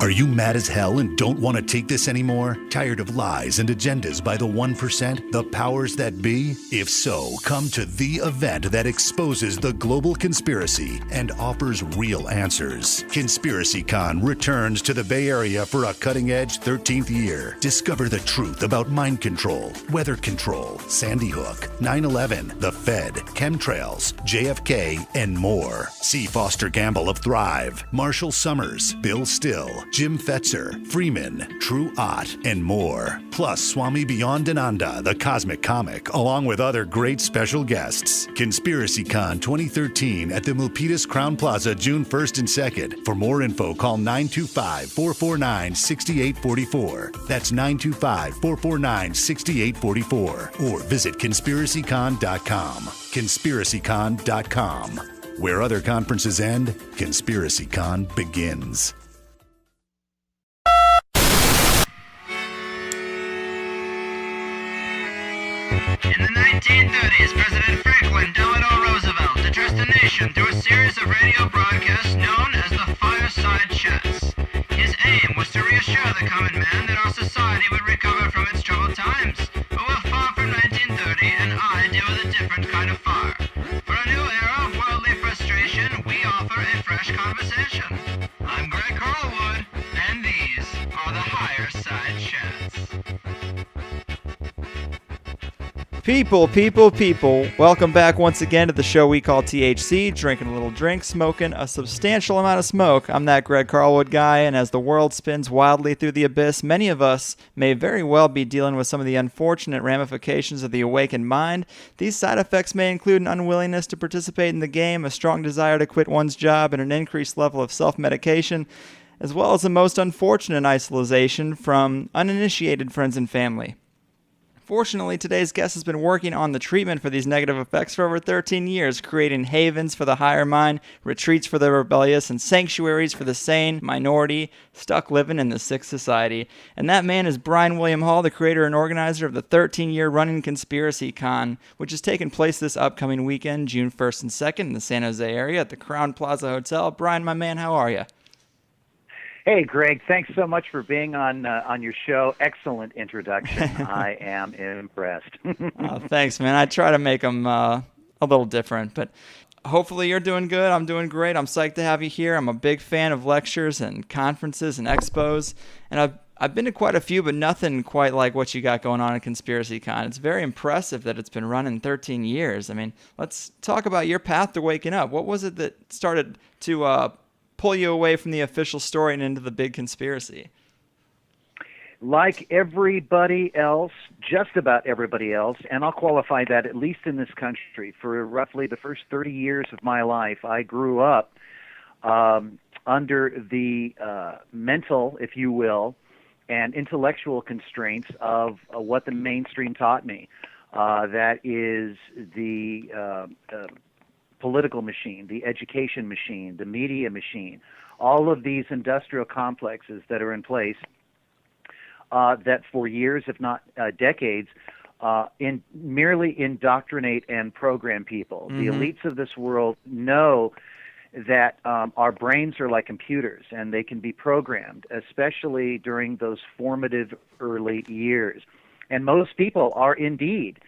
Are you mad as hell and don't want to take this anymore? Tired of lies and agendas by the 1%, the powers that be? If so, come to the event that exposes the global conspiracy and offers real answers. ConspiracyCon returns to the Bay Area for a cutting-edge 13th year. Discover the truth about mind control, weather control, Sandy Hook, 9/11, the Fed, chemtrails, JFK, and more. See Foster Gamble of Thrive, Marshall Summers, Bill Still, Jim Fetzer, Freeman, True Ott, and more. Plus Swami Beyondananda, the Cosmic Comic, along with other great special guests. ConspiracyCon 2013 at the Milpitas Crowne Plaza, June 1st and 2nd. For more info, call 925-449-6844. That's 925-449-6844. Or visit conspiracycon.com. Conspiracycon.com. Where other conferences end, ConspiracyCon begins. In the 1930s, President Franklin Delano Roosevelt addressed the nation through a series of radio broadcasts known as the Higherside Chats. His aim was to reassure the common man that our society would recover from its troubled times. But we're far from 1930, and I deal with a different kind of fire. For a new era of worldly frustration, we offer a fresh conversation. I'm Greg Carlwood, and these are the Higherside Chats. People, welcome back once again to the show we call THC, drinking a little drink, smoking a substantial amount of smoke. I'm that Greg Carlwood guy, and as the world spins wildly through the abyss, many of us may very well be dealing with some of the unfortunate ramifications of the awakened mind. These side effects may include an unwillingness to participate in the game, a strong desire to quit one's job, and an increased level of self-medication, as well as the most unfortunate isolation from uninitiated friends and family. Fortunately, today's guest has been working on the treatment for these negative effects for over 13 years, creating havens for the higher mind, retreats for the rebellious, and sanctuaries for the sane minority stuck living in the sick society. And that man is Brian William Hall, the creator and organizer of the 13-year running ConspiracyCon, which is taking place this upcoming weekend, June 1st and 2nd in the San Jose area at the Crowne Plaza Hotel. Brian, my man, how are you? Hey, Greg, thanks so much for being on your show. Excellent introduction. I am impressed. Oh, thanks, man. I try to make them a little different, but hopefully you're doing good. I'm doing great. I'm psyched to have you here. I'm a big fan of lectures and conferences and expos, and I've been to quite a few, but nothing quite like what you got going on at ConspiracyCon. It's very impressive that it's been running 13 years. I mean, let's talk about your path to waking up. What was it that started to pull you away from the official story and into the big conspiracy? Like everybody else, just about everybody else, and I'll qualify that at least in this country, for roughly the first 30 years of my life, I grew up under the mental, if you will, and intellectual constraints of what the mainstream taught me. That is the political machine, the education machine, the media machine, all of these industrial complexes that are in place that for years, if not decades, merely indoctrinate and program people. Mm-hmm. The elites of this world know that our brains are like computers and they can be programmed, especially during those formative early years. And most people are indeed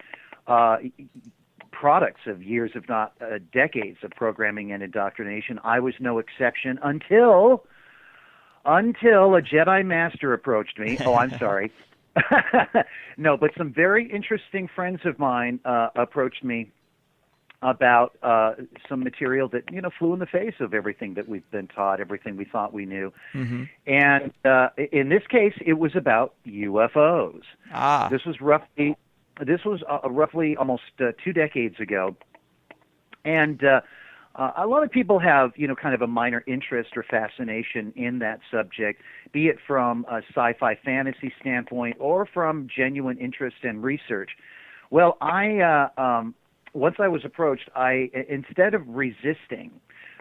products of years, if not decades, of programming and indoctrination. I was no exception until a Jedi Master approached me. Oh, I'm sorry. No, but some very interesting friends of mine approached me about some material that, flew in the face of everything that we've been taught, everything we thought we knew. Mm-hmm. And in this case, it was about UFOs. This was roughly almost 2 decades ago, and a lot of people have kind of a minor interest or fascination in that subject, be it from a sci-fi fantasy standpoint or from genuine interest and research. Well, once I was approached, instead of resisting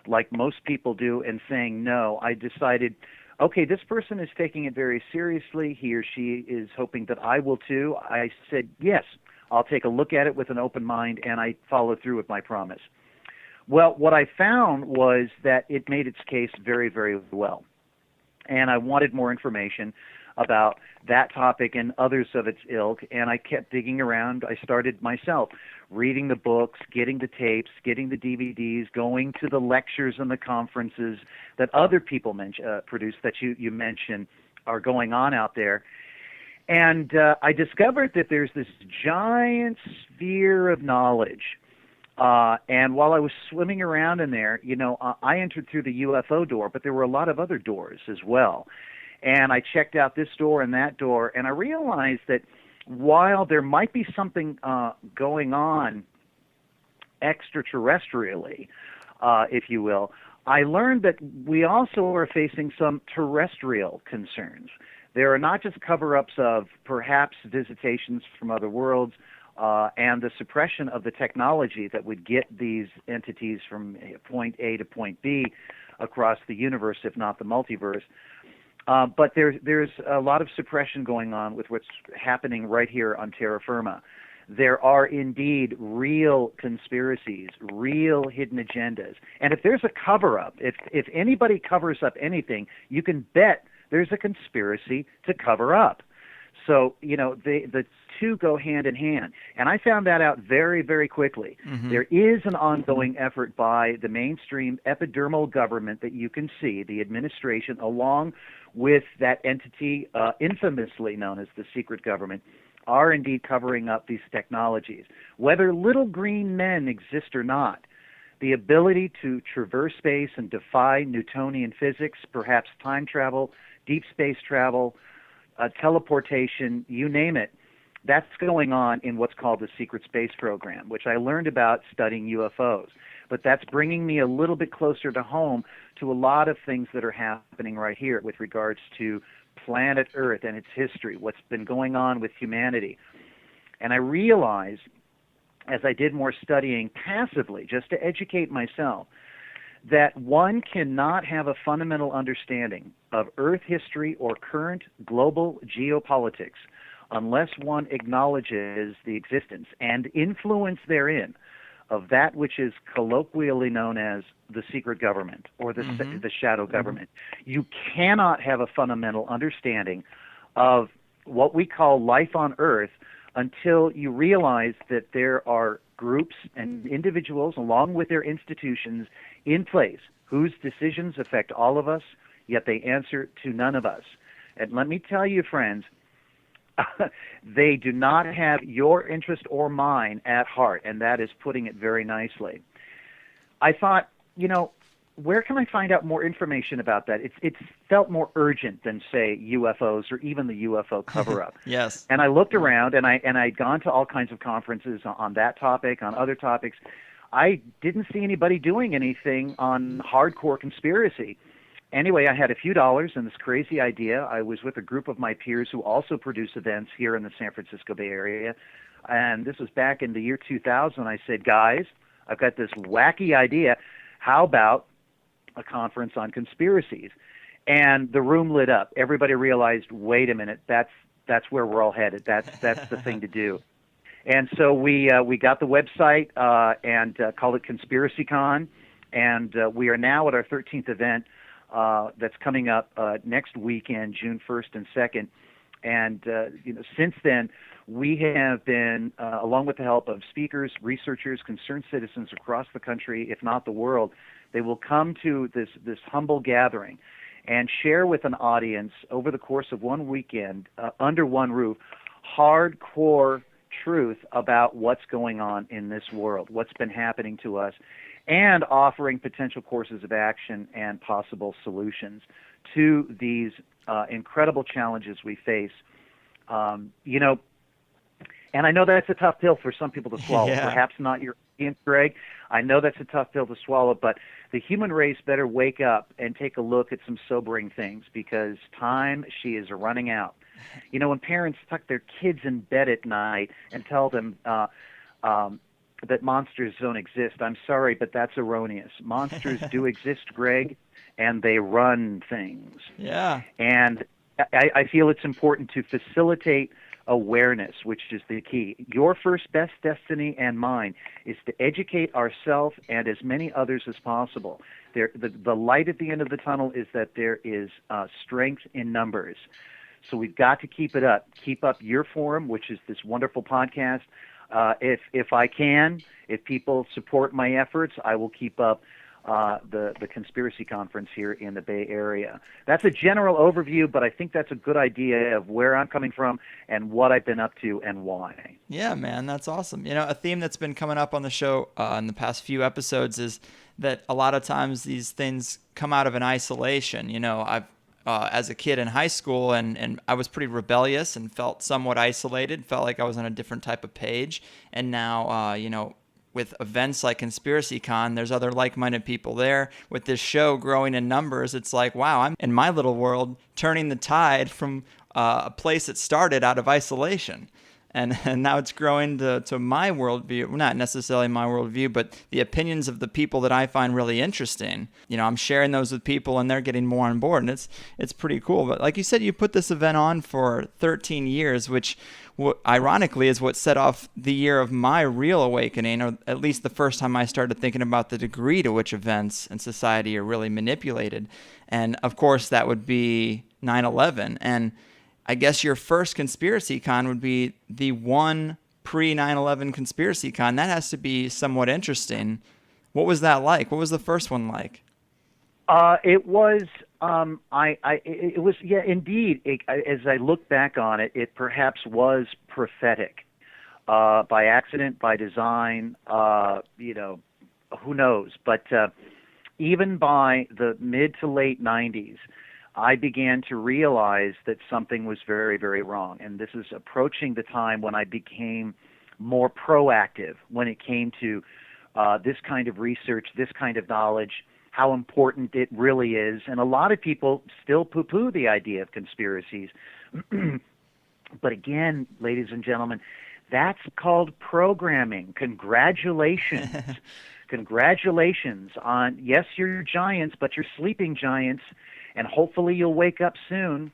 like most people do and saying no, I decided, okay, this person is taking it very seriously. He or she is hoping that I will too. I said, yes, I'll take a look at it with an open mind, and I followed through with my promise. Well, what I found was that it made its case very, very well. and I wanted more information about that topic and others of its ilk, and I kept digging around. I started myself reading the books, getting the tapes, getting the DVDs, going to the lectures and the conferences that other people produce that you mentioned are going on out there. And I discovered that there's this giant sphere of knowledge. And while I was swimming around in there, I entered through the UFO door, but there were a lot of other doors as well. And I checked out this door and that door, and I realized that while there might be something going on extraterrestrially, if you will, I learned that we also are facing some terrestrial concerns. There are not just cover-ups of perhaps visitations from other worlds and the suppression of the technology that would get these entities from point A to point B across the universe, if not the multiverse. But there's a lot of suppression going on with what's happening right here on terra firma. There are indeed real conspiracies, real hidden agendas. And if there's a cover-up, if anybody covers up anything, you can bet there's a conspiracy to cover up. So, the two go hand in hand. And I found that out very, very quickly. Mm-hmm. There is an ongoing effort by the mainstream epidermal government that you can see, the administration, along with that entity infamously known as the secret government, are indeed covering up these technologies. Whether little green men exist or not, the ability to traverse space and defy Newtonian physics, perhaps time travel, deep space travel, teleportation, you name it, that's going on in what's called the secret space program, which I learned about studying UFOs. But that's bringing me a little bit closer to home to a lot of things that are happening right here with regards to planet Earth and its history, what's been going on with humanity. And I realized, as I did more studying passively, just to educate myself, that one cannot have a fundamental understanding of Earth history or current global geopolitics unless one acknowledges the existence and influence therein of that which is colloquially known as the secret government or the shadow government. You cannot have a fundamental understanding of what we call life on Earth until you realize that there are groups and individuals along with their institutions in place whose decisions affect all of us, yet they answer to none of us. And let me tell you, friends, they do not have your interest or mine at heart, and that is putting it very nicely. I thought, where can I find out more information about that? It's felt more urgent than, say, UFOs or even the UFO cover-up. Yes. And I looked around, and I'd gone to all kinds of conferences on that topic, on other topics. I didn't see anybody doing anything on hardcore conspiracy. Anyway, I had a few dollars and this crazy idea. I was with a group of my peers who also produce events here in the San Francisco Bay Area. And this was back in the year 2000. I said, guys, I've got this wacky idea. How about a conference on conspiracies? And the room lit up. Everybody realized, wait a minute, that's where we're all headed. That's the thing to do. And so we got the website and called it ConspiracyCon. And we are now at our 13th event. That's coming up next weekend, June 1st and 2nd. And since then, we have been, along with the help of speakers, researchers, concerned citizens across the country, if not the world, they will come to this humble gathering and share with an audience over the course of one weekend, under one roof, hardcore truth about what's going on in this world, what's been happening to us, and offering potential courses of action and possible solutions to these incredible challenges we face. And I know that's a tough pill for some people to swallow. Yeah. Perhaps not your audience, Greg. I know that's a tough pill to swallow, but the human race better wake up and take a look at some sobering things because time, she is running out. When parents tuck their kids in bed at night and tell them that monsters don't exist, I'm sorry, but that's erroneous. Monsters do exist, Greg, and they run things. Yeah. And I feel it's important to facilitate awareness, which is the key. Your first best destiny and mine is to educate ourselves and as many others as possible. The light at the end of the tunnel is that there is strength in numbers. So we've got to keep it up. Keep up your forum, which is this wonderful podcast. If I can, if people support my efforts, I will keep up the conspiracy conference here in the Bay Area. That's a general overview, but I think that's a good idea of where I'm coming from and what I've been up to and why. Yeah, man, that's awesome. A theme that's been coming up on the show in the past few episodes is that a lot of times these things come out of an isolation. I've as a kid in high school, and I was pretty rebellious and felt somewhat isolated, felt like I was on a different type of page. And now, with events like Conspiracy Con, there's other like-minded people there. With this show growing in numbers, it's like, wow, I'm in my little world turning the tide from a place that started out of isolation. And now it's growing to my worldview, not necessarily my worldview, but the opinions of the people that I find really interesting. I'm sharing those with people and they're getting more on board, and it's pretty cool. But like you said, you put this event on for 13 years, which ironically is what set off the year of my real awakening, or at least the first time I started thinking about the degree to which events in society are really manipulated. And of course, that would be 9/11. And I guess your first conspiracy con would be the one pre-9/11 conspiracy con. That has to be somewhat interesting. What was that like? What was the first one like? It was, it was, yeah, indeed. As I look back on it, it perhaps was prophetic, by accident, by design, who knows? But even by the mid to late 90s, I began to realize that something was very, very wrong. And this is approaching the time when I became more proactive when it came to this kind of research, this kind of knowledge, how important it really is. And a lot of people still poo-poo the idea of conspiracies. But again, ladies and gentlemen, that's called programming. Congratulations. Congratulations on, yes, you're giants, but you're sleeping giants. And hopefully you'll wake up soon.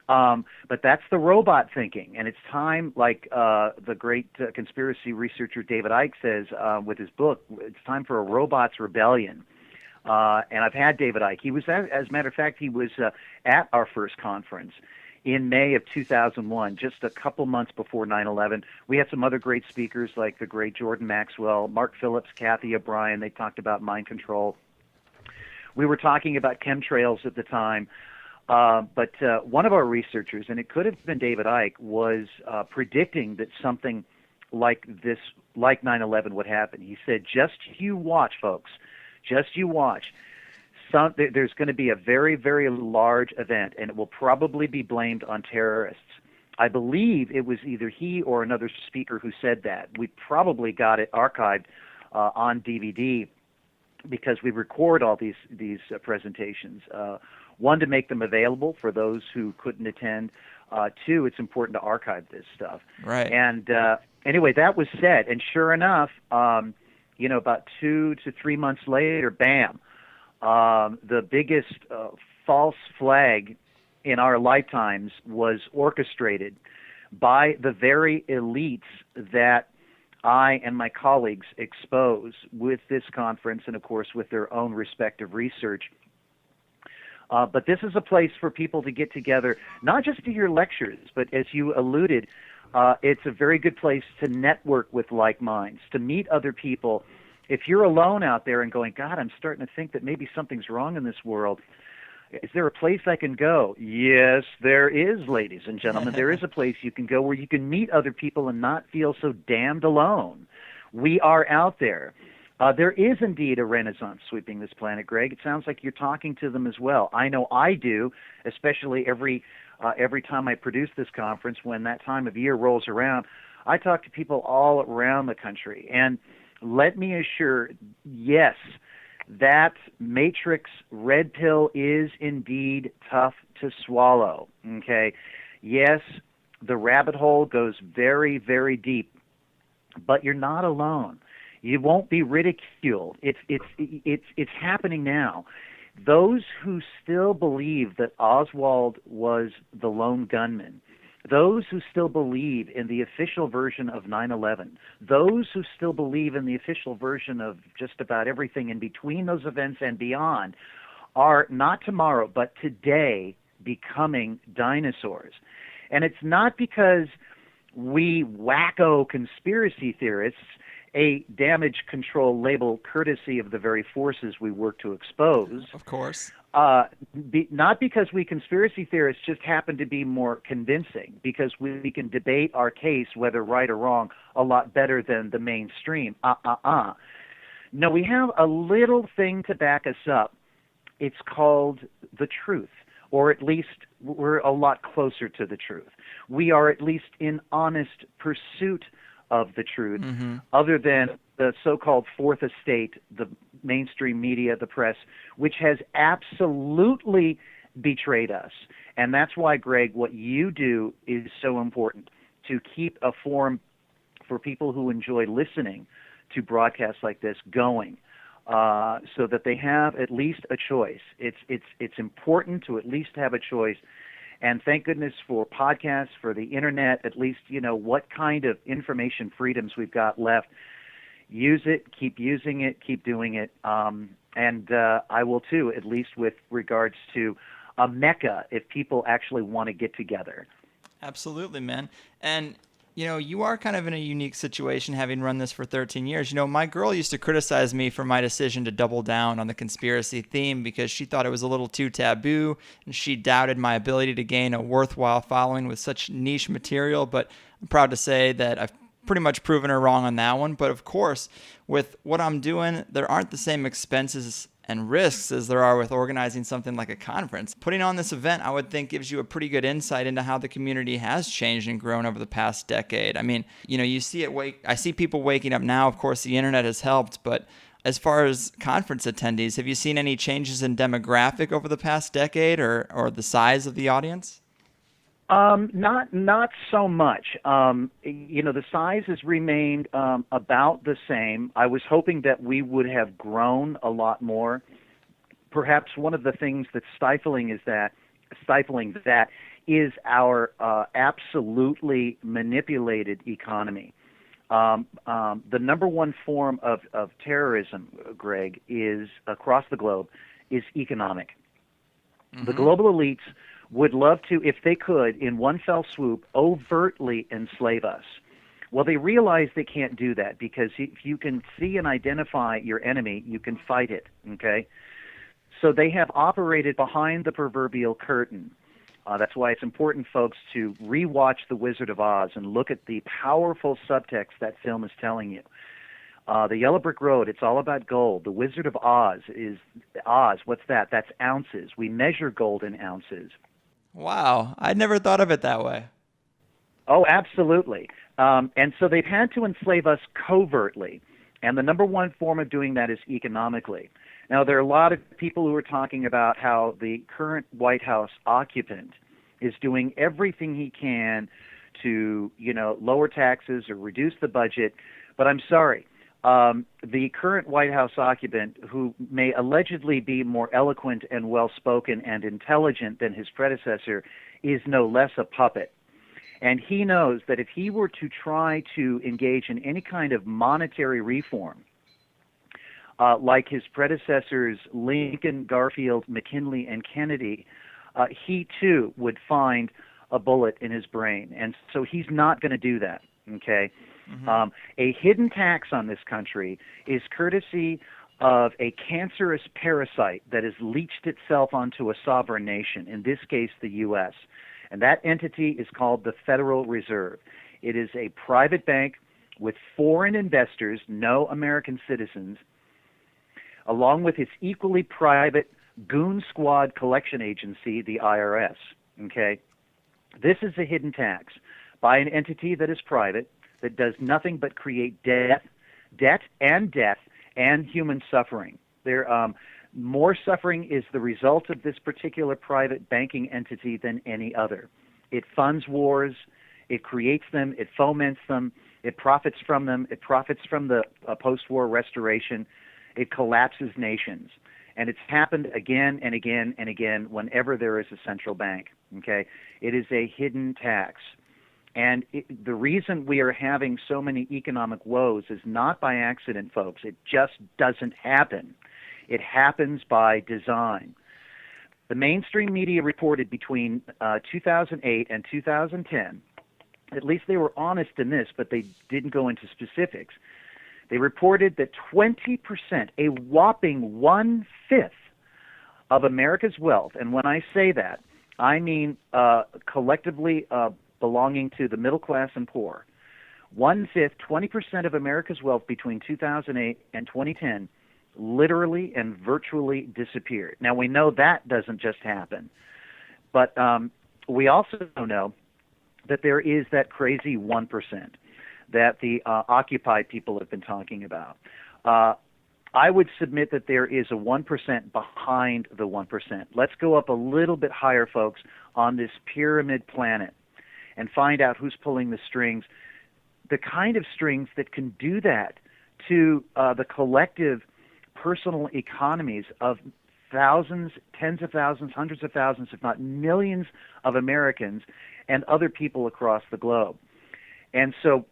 But that's the robot thinking. And it's time, like the great conspiracy researcher David Icke says with his book, it's time for a robot's rebellion. And I've had David Icke. He was, as a matter of fact, he was at our first conference in May of 2001, just a couple months before 9/11. We had some other great speakers like the great Jordan Maxwell, Mark Phillips, Kathy O'Brien. They talked about mind control. We were talking about chemtrails at the time, but one of our researchers, and it could have been David Icke, was predicting that something like this, like 9/11 would happen. He said, just you watch, folks, just you watch. There's going to be a very, very large event, and it will probably be blamed on terrorists. I believe it was either he or another speaker who said that. We probably got it archived on DVD, because we record all these presentations. One, to make them available for those who couldn't attend. Two, it's important to archive this stuff. Right. And anyway, that was said. And sure enough, about 2 to 3 months later, bam, the biggest false flag in our lifetimes was orchestrated by the very elites that I and my colleagues expose with this conference and, of course, with their own respective research. But this is a place for people to get together, not just to hear lectures, but as you alluded, it's a very good place to network with like minds, to meet other people. If you're alone out there and going, God, I'm starting to think that maybe something's wrong in this world, is there a place I can go? Yes, there is, ladies and gentlemen. There is a place you can go where you can meet other people and not feel so damned alone. We are out there. There is indeed a renaissance sweeping this planet, Greg. It sounds like you're talking to them as well. I know I do, especially every time I produce this conference. When that time of year rolls around, I talk to people all around the country. And let me assure, yes, that matrix red pill is indeed tough to swallow, okay? Yes, the rabbit hole goes very, very deep, but you're not alone. You won't be ridiculed. It's happening now. Those who still believe that Oswald was the lone gunman, those who still believe in the official version of 9/11, those who still believe in the official version of just about everything in between those events and beyond, are not tomorrow, but today becoming dinosaurs. And it's not because we wacko conspiracy theorists, a damage control label courtesy of the very forces we work to expose. Of course. Not because we conspiracy theorists just happen to be more convincing, because we can debate our case, whether right or wrong, a lot better than the mainstream. No, we have a little thing to back us up. It's called the truth, or at least we're a lot closer to the truth. We are at least in honest pursuit of the truth, other than the so-called fourth estate, the mainstream media, the press, which has absolutely betrayed us. And that's why, Greg, what you do is so important, to keep a forum for people who enjoy listening to broadcasts like this going, so that they have at least a choice. It's important to at least have a choice. And thank goodness for podcasts, for the internet, at least, what kind of information freedoms we've got left. Use it, keep using it, keep doing it. And I will too, at least with regards to a mecca, if people actually want to get together. Absolutely, man. And you are kind of in a unique situation, having run this for 13 years. My girl used to criticize me for my decision to double down on the conspiracy theme because she thought it was a little too taboo, and she doubted my ability to gain a worthwhile following with such niche material. But I'm proud to say that I've pretty much proven her wrong on that one. But of course, with what I'm doing, there aren't the same expenses and risks as there are with organizing something like a conference. Putting on this event, I would think, gives you a pretty good insight into how the community has changed and grown over the past decade. I mean, you see it. I see people waking up now. Of course, the internet has helped, but as far as conference attendees, have you seen any changes in demographic over the past decade, or the size of the audience? Not so much. The size has remained about the same. I was hoping that we would have grown a lot more. Perhaps one of the things that's stifling that is our absolutely manipulated economy. The number one form of terrorism, Greg, is across the globe, is economic. The global elites would love to, if they could, in one fell swoop, overtly enslave us. Well, they realize they can't do that, because if you can see and identify your enemy, you can fight it, okay? So they have operated behind the proverbial curtain. That's why it's important, folks, to rewatch The Wizard of Oz and look at the powerful subtext that film is telling you. The Yellow Brick Road, it's all about gold. The Wizard of Oz is Oz. What's that? That's ounces. We measure gold in ounces. Wow, I'd never thought of it that way. Oh, absolutely. And so they've had to enslave us covertly. And the number one form of doing that is economically. Now, there are a lot of people who are talking about how the current White House occupant is doing everything he can to, lower taxes or reduce the budget. But I'm sorry. The current White House occupant, who may allegedly be more eloquent and well-spoken and intelligent than his predecessor, is no less a puppet. And he knows that if he were to try to engage in any kind of monetary reform, like his predecessors Lincoln, Garfield, McKinley, and Kennedy, he too would find a bullet in his brain. And so he's not going to do that, okay? A hidden tax on this country is courtesy of a cancerous parasite that has leached itself onto a sovereign nation, in this case the U.S., and that entity is called the Federal Reserve. It is a private bank with foreign investors, no American citizens, along with its equally private goon squad collection agency, the IRS, okay? This is a hidden tax by an entity that is private, that does nothing but create debt and human suffering. More suffering is the result of this particular private banking entity than any other. It funds wars, it creates them, it foments them, it profits from them, it profits from the post-war restoration, it collapses nations. And it's happened again and again and again whenever there is a central bank. Okay, it is a hidden tax. And the reason we are having so many economic woes is not by accident, folks. It just doesn't happen. It happens by design. The mainstream media reported between 2008 and 2010, at least they were honest in this, but they didn't go into specifics. They reported that 20%, a whopping 1/5 of America's wealth, and when I say that, I mean collectively belonging to the middle class and poor, 1/5, 20% of America's wealth between 2008 and 2010 literally and virtually disappeared. Now, we know that doesn't just happen, but we also know that there is that crazy 1% that the Occupy people have been talking about. I would submit that there is a 1% behind the 1%. Let's go up a little bit higher, folks, on this pyramid planet and find out who's pulling the strings, the kind of strings that can do that to the collective personal economies of thousands, tens of thousands, hundreds of thousands, if not millions of Americans and other people across the globe. And so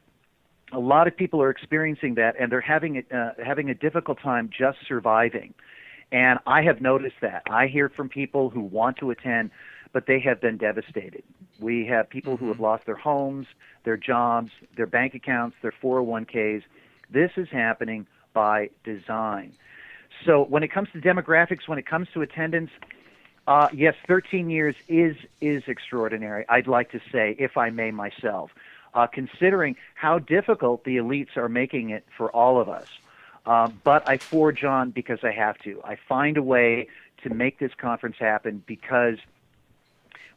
a lot of people are experiencing that, and they're having a difficult time just surviving. And I have noticed that. I hear from people who want to attend, but they have been devastated. We have people who have lost their homes, their jobs, their bank accounts, their 401ks. This is happening by design. So when it comes to demographics, when it comes to attendance, yes, 13 years is extraordinary, I'd like to say, if I may myself, considering how difficult the elites are making it for all of us. But I forge on because I have to. I find a way to make this conference happen because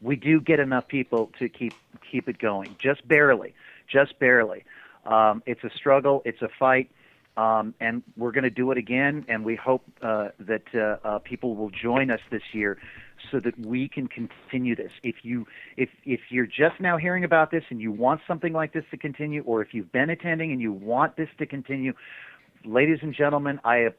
we do get enough people to keep it going, just barely. It's a struggle, it's a fight. And we're going to do it again, and we hope that people will join us this year so that we can continue this. If you're just now hearing about this and you want something like this to continue, or if you've been attending and you want this to continue, ladies and gentlemen, I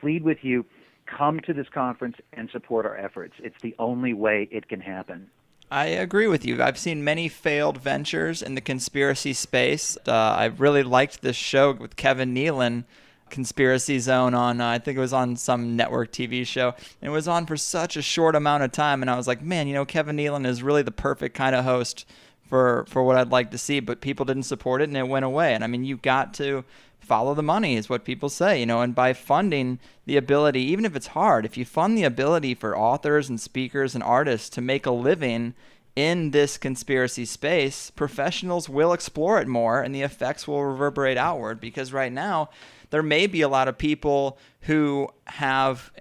plead with you, come to this conference and support our efforts. It's the only way it can happen. I agree with you. I've seen many failed ventures in the conspiracy space. I really liked this show with Kevin Nealon, Conspiracy Zone, on I think it was on some network TV show. And it was on for such a short amount of time, and I was like, man, Kevin Nealon is really the perfect kind of host for what I'd like to see, but people didn't support it, and it went away. And I mean, you got to follow the money is what people say, and by funding the ability, even if it's hard, if you fund the ability for authors and speakers and artists to make a living in this conspiracy space, professionals will explore it more and the effects will reverberate outward, because right now there may be a lot of people who have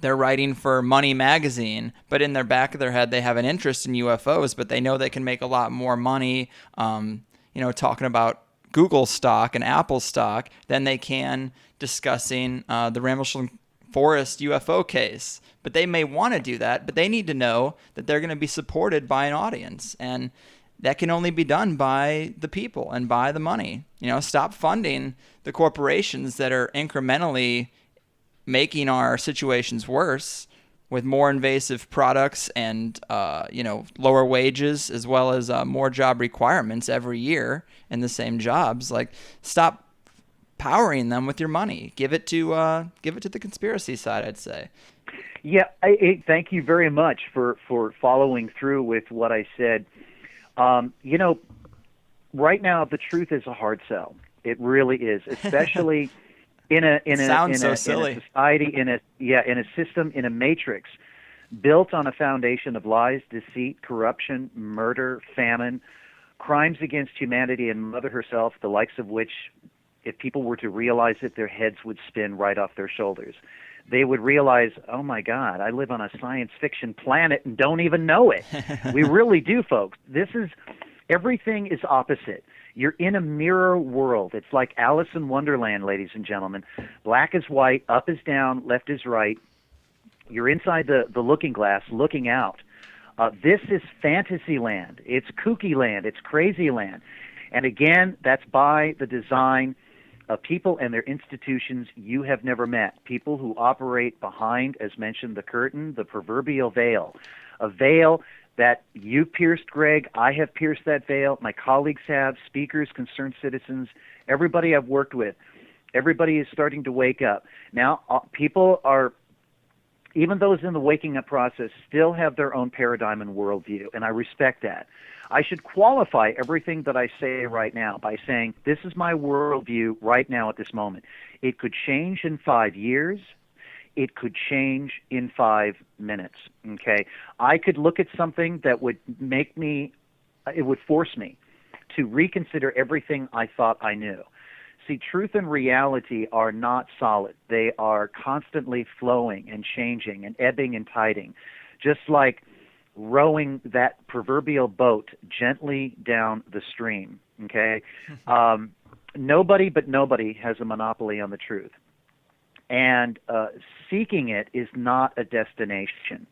they're writing for Money Magazine, but in their back of their head they have an interest in UFOs, but they know they can make a lot more money talking about Google stock and Apple stock than they can discussing the Ramshackle Forest UFO case. But they may want to do that, but they need to know that they're going to be supported by an audience. And that can only be done by the people and by the money. Stop funding the corporations that are incrementally making our situations worse with more invasive products and lower wages, as well as more job requirements every year in the same jobs. Like, stop powering them with your money. Give it to the conspiracy side, I'd say. Yeah, I thank you very much for following through with what I said. Right now the truth is a hard sell. It really is, especially in a society, in a system, in a matrix built on a foundation of lies, deceit, corruption, murder, famine, crimes against humanity and Mother herself, the likes of which, if people were to realize it, their heads would spin right off their shoulders. They would realize, oh my God, I live on a science fiction planet and don't even know it. We really do, folks. Everything is opposite. You're in a mirror world. It's like Alice in Wonderland, ladies and gentlemen. Black is white, up is down, left is right. You're inside the looking glass, looking out. This is fantasy land. It's kooky land. It's crazy land. And again, that's by the design people and their institutions you have never met, people who operate behind, as mentioned, the curtain, the proverbial veil, a veil that you pierced, Greg. I have pierced that veil. My colleagues have, speakers, concerned citizens, everybody I've worked with. Everybody is starting to wake up. Now, people are, even those in the waking up process, still have their own paradigm and worldview, and I respect that. I should qualify everything that I say right now by saying this is my worldview right now at this moment. It could change in 5 years. It could change in 5 minutes, okay? I could look at something that would make me, it would force me to reconsider everything I thought I knew. See, truth and reality are not solid. They are constantly flowing and changing and ebbing and tiding, just like rowing that proverbial boat gently down the stream, okay? Nobody but nobody has a monopoly on the truth. And seeking it is not a destination.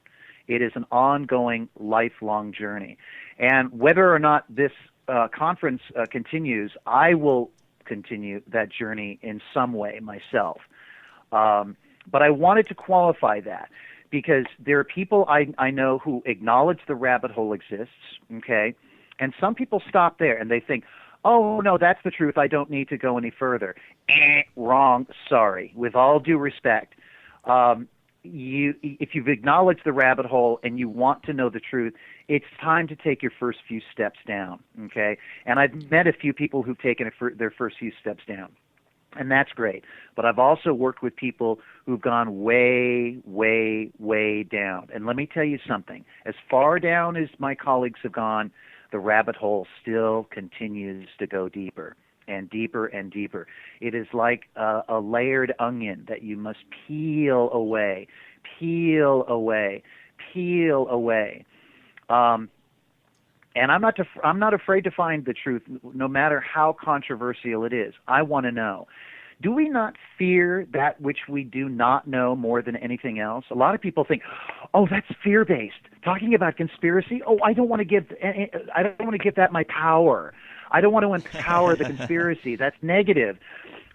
It is an ongoing, lifelong journey. And whether or not this conference continues, I will continue that journey in some way myself. But I wanted to qualify that because there are people I know who acknowledge the rabbit hole exists, okay? And some people stop there and they think, oh, no, that's the truth. I don't need to go any further. Wrong. Sorry. With all due respect, if you've acknowledged the rabbit hole and you want to know the truth, it's time to take your first few steps down, okay? And I've met a few people who've taken their first few steps down, and that's great. But I've also worked with people who've gone way, way, way down. And let me tell you something. As far down as my colleagues have gone, the rabbit hole still continues to go deeper and deeper and deeper. It is like a layered onion that you must peel away, peel away, peel away. And I'm not afraid to find the truth, no matter how controversial it is. I want to know. Do we not fear that which we do not know more than anything else? A lot of people think, "Oh, that's fear-based." Talking about conspiracy, "Oh, I don't want to give that my power. I don't want to empower the conspiracy. That's negative."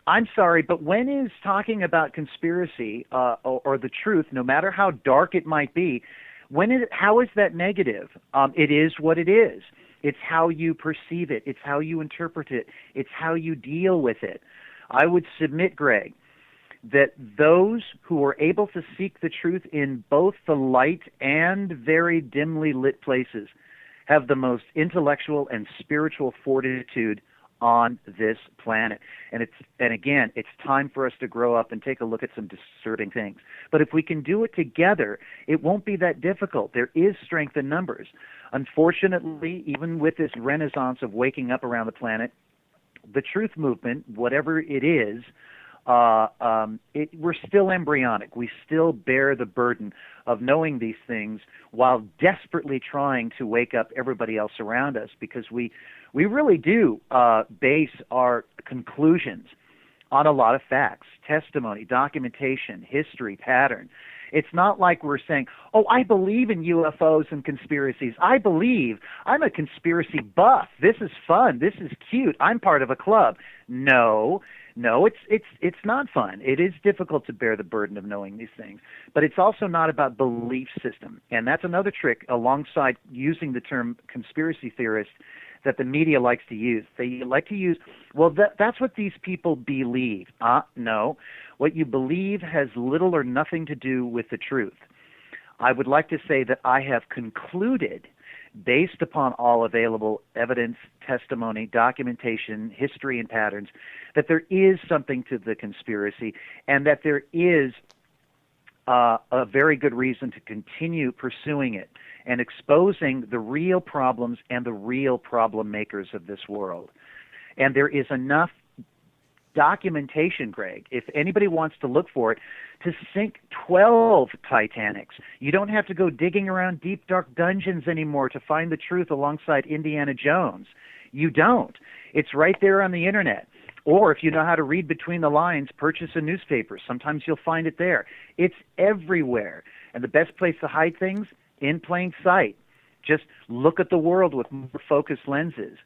I'm sorry, but when is talking about conspiracy or the truth, no matter how dark it might be, how is that negative? It is what it is. It's how you perceive it. It's how you interpret it. It's how you deal with it. I would submit, Greg, that those who are able to seek the truth in both the light and very dimly lit places have the most intellectual and spiritual fortitude on this planet. And again, it's time for us to grow up and take a look at some disturbing things. But if we can do it together, it won't be that difficult. There is strength in numbers. Unfortunately, even with this renaissance of waking up around the planet, the truth movement, whatever it is, we're still embryonic. We still bear the burden of knowing these things while desperately trying to wake up everybody else around us, because we really do base our conclusions on a lot of facts, testimony, documentation, history, pattern. It's not like we're saying, "Oh, I believe in UFOs and conspiracies. I'm a conspiracy buff. This is fun. This is cute. I'm part of a club." No, it's not fun. It is difficult to bear the burden of knowing these things. But it's also not about belief system. And that's another trick alongside using the term conspiracy theorist that the media likes to use. They like to use, well, that's what these people believe. No. What you believe has little or nothing to do with the truth. I would like to say that I have concluded, based upon all available evidence, testimony, documentation, history, and patterns, that there is something to the conspiracy and that there is a very good reason to continue pursuing it and exposing the real problems and the real problem makers of this world. And there is enough documentation, Greg, if anybody wants to look for it, to sink 12 Titanics. You don't have to go digging around deep, dark dungeons anymore to find the truth alongside Indiana Jones. You don't. It's right there on the internet. Or if you know how to read between the lines, purchase a newspaper. Sometimes you'll find it there. It's everywhere. And the best place to hide things? In plain sight. Just look at the world with more focused lenses.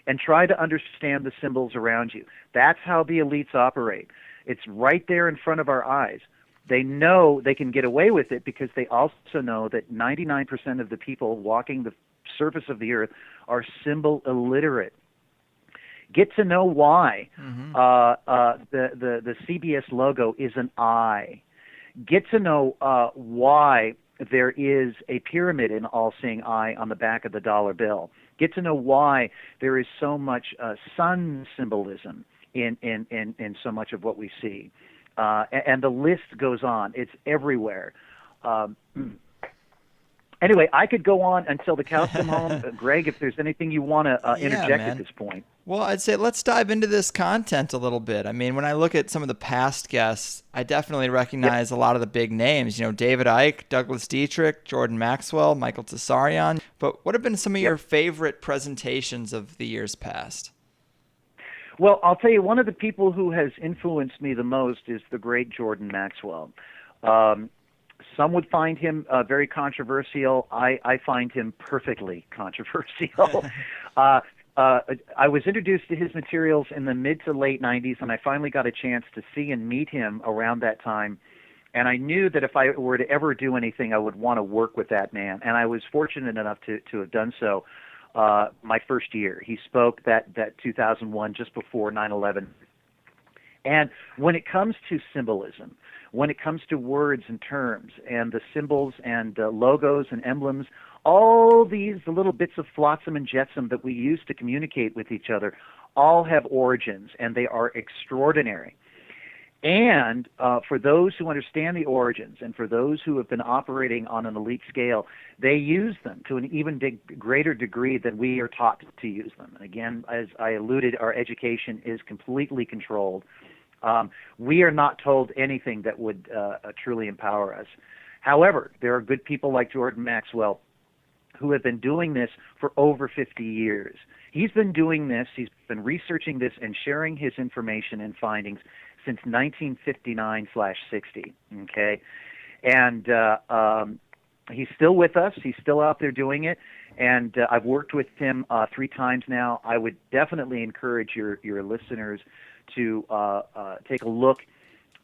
and try to understand the symbols around you. That's how the elites operate. It's right there in front of our eyes. They know they can get away with it because they also know that 99% of the people walking the surface of the earth are symbol illiterate. Get to know why the CBS logo is an eye. Get to know why there is a pyramid in all-seeing eye on the back of the dollar bill. Get to know why there is so much sun symbolism in so much of what we see. And the list goes on. It's everywhere. Anyway, I could go on until the cows come home. Greg, if there's anything you want to interject at this point. Well, I'd say let's dive into this content a little bit. I mean, when I look at some of the past guests, I definitely recognize a lot of the big names. You know, David Icke, Douglas Dietrich, Jordan Maxwell, Michael Tsarion. But what have been some of your favorite presentations of the years past? Well, I'll tell you, one of the people who has influenced me the most is the great Jordan Maxwell. Some would find him very controversial. I find him perfectly controversial. I was introduced to his materials in the mid to late 90s, and I finally got a chance to see and meet him around that time. And I knew that if I were to ever do anything, I would want to work with that man. And I was fortunate enough to have done so my first year. He spoke that 2001, just before 9/11. And when it comes to symbolism, when it comes to words and terms and the symbols and logos and emblems, all these little bits of flotsam and jetsam that we use to communicate with each other all have origins, and they are extraordinary. And for those who understand the origins and for those who have been operating on an elite scale, they use them to an even greater degree than we are taught to use them. And again, as I alluded, our education is completely controlled. We are not told anything that would truly empower us. However, there are good people like Jordan Maxwell who have been doing this for over 50 years. He's been doing this, he's been researching this and sharing his information and findings since 1959/60, okay? And he's still with us. He's still out there doing it. And I've worked with him 3 times now. I would definitely encourage your listeners to take a look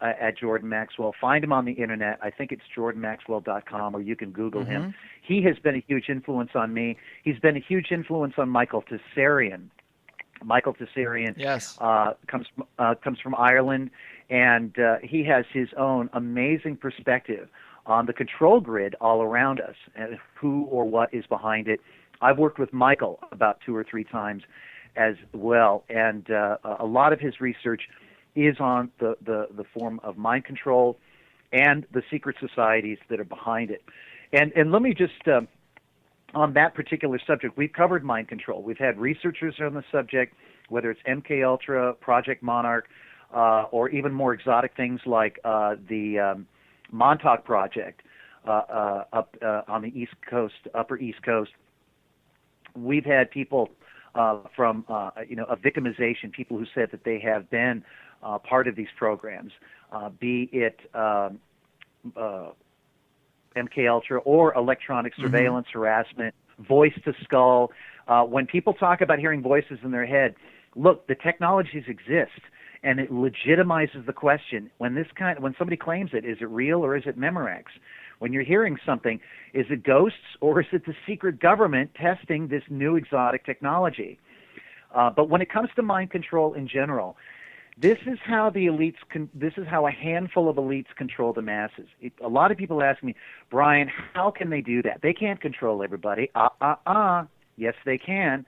at Jordan Maxwell. Find him on the internet. I think it's jordanmaxwell.com, or you can Google him. He has been a huge influence on me. He's been a huge influence on Michael Tsarion. Michael Tsarion comes from Ireland, and he has his own amazing perspective on the control grid all around us and who or what is behind it. I've worked with Michael about 2 or 3 times as well, and a lot of his research is on the form of mind control and the secret societies that are behind it. And let me just, on that particular subject, we've covered mind control. We've had researchers on the subject, whether it's MK Ultra, Project Monarch, or even more exotic things like the Montauk Project up on the East Coast, Upper East Coast. We've had people from a victimization, people who said that they have been part of these programs, be it MK Ultra or electronic surveillance, harassment, voice to skull. When people talk about hearing voices in their head, look, the technologies exist, and it legitimizes the question. When somebody claims it, is it real or is it Memorex? When you're hearing something, is it ghosts or is it the secret government testing this new exotic technology? But when it comes to mind control in general, this is how the elites this is how a handful of elites control the masses. A lot of people ask me, Brian, how can they do that? They can't control everybody. Yes, they can.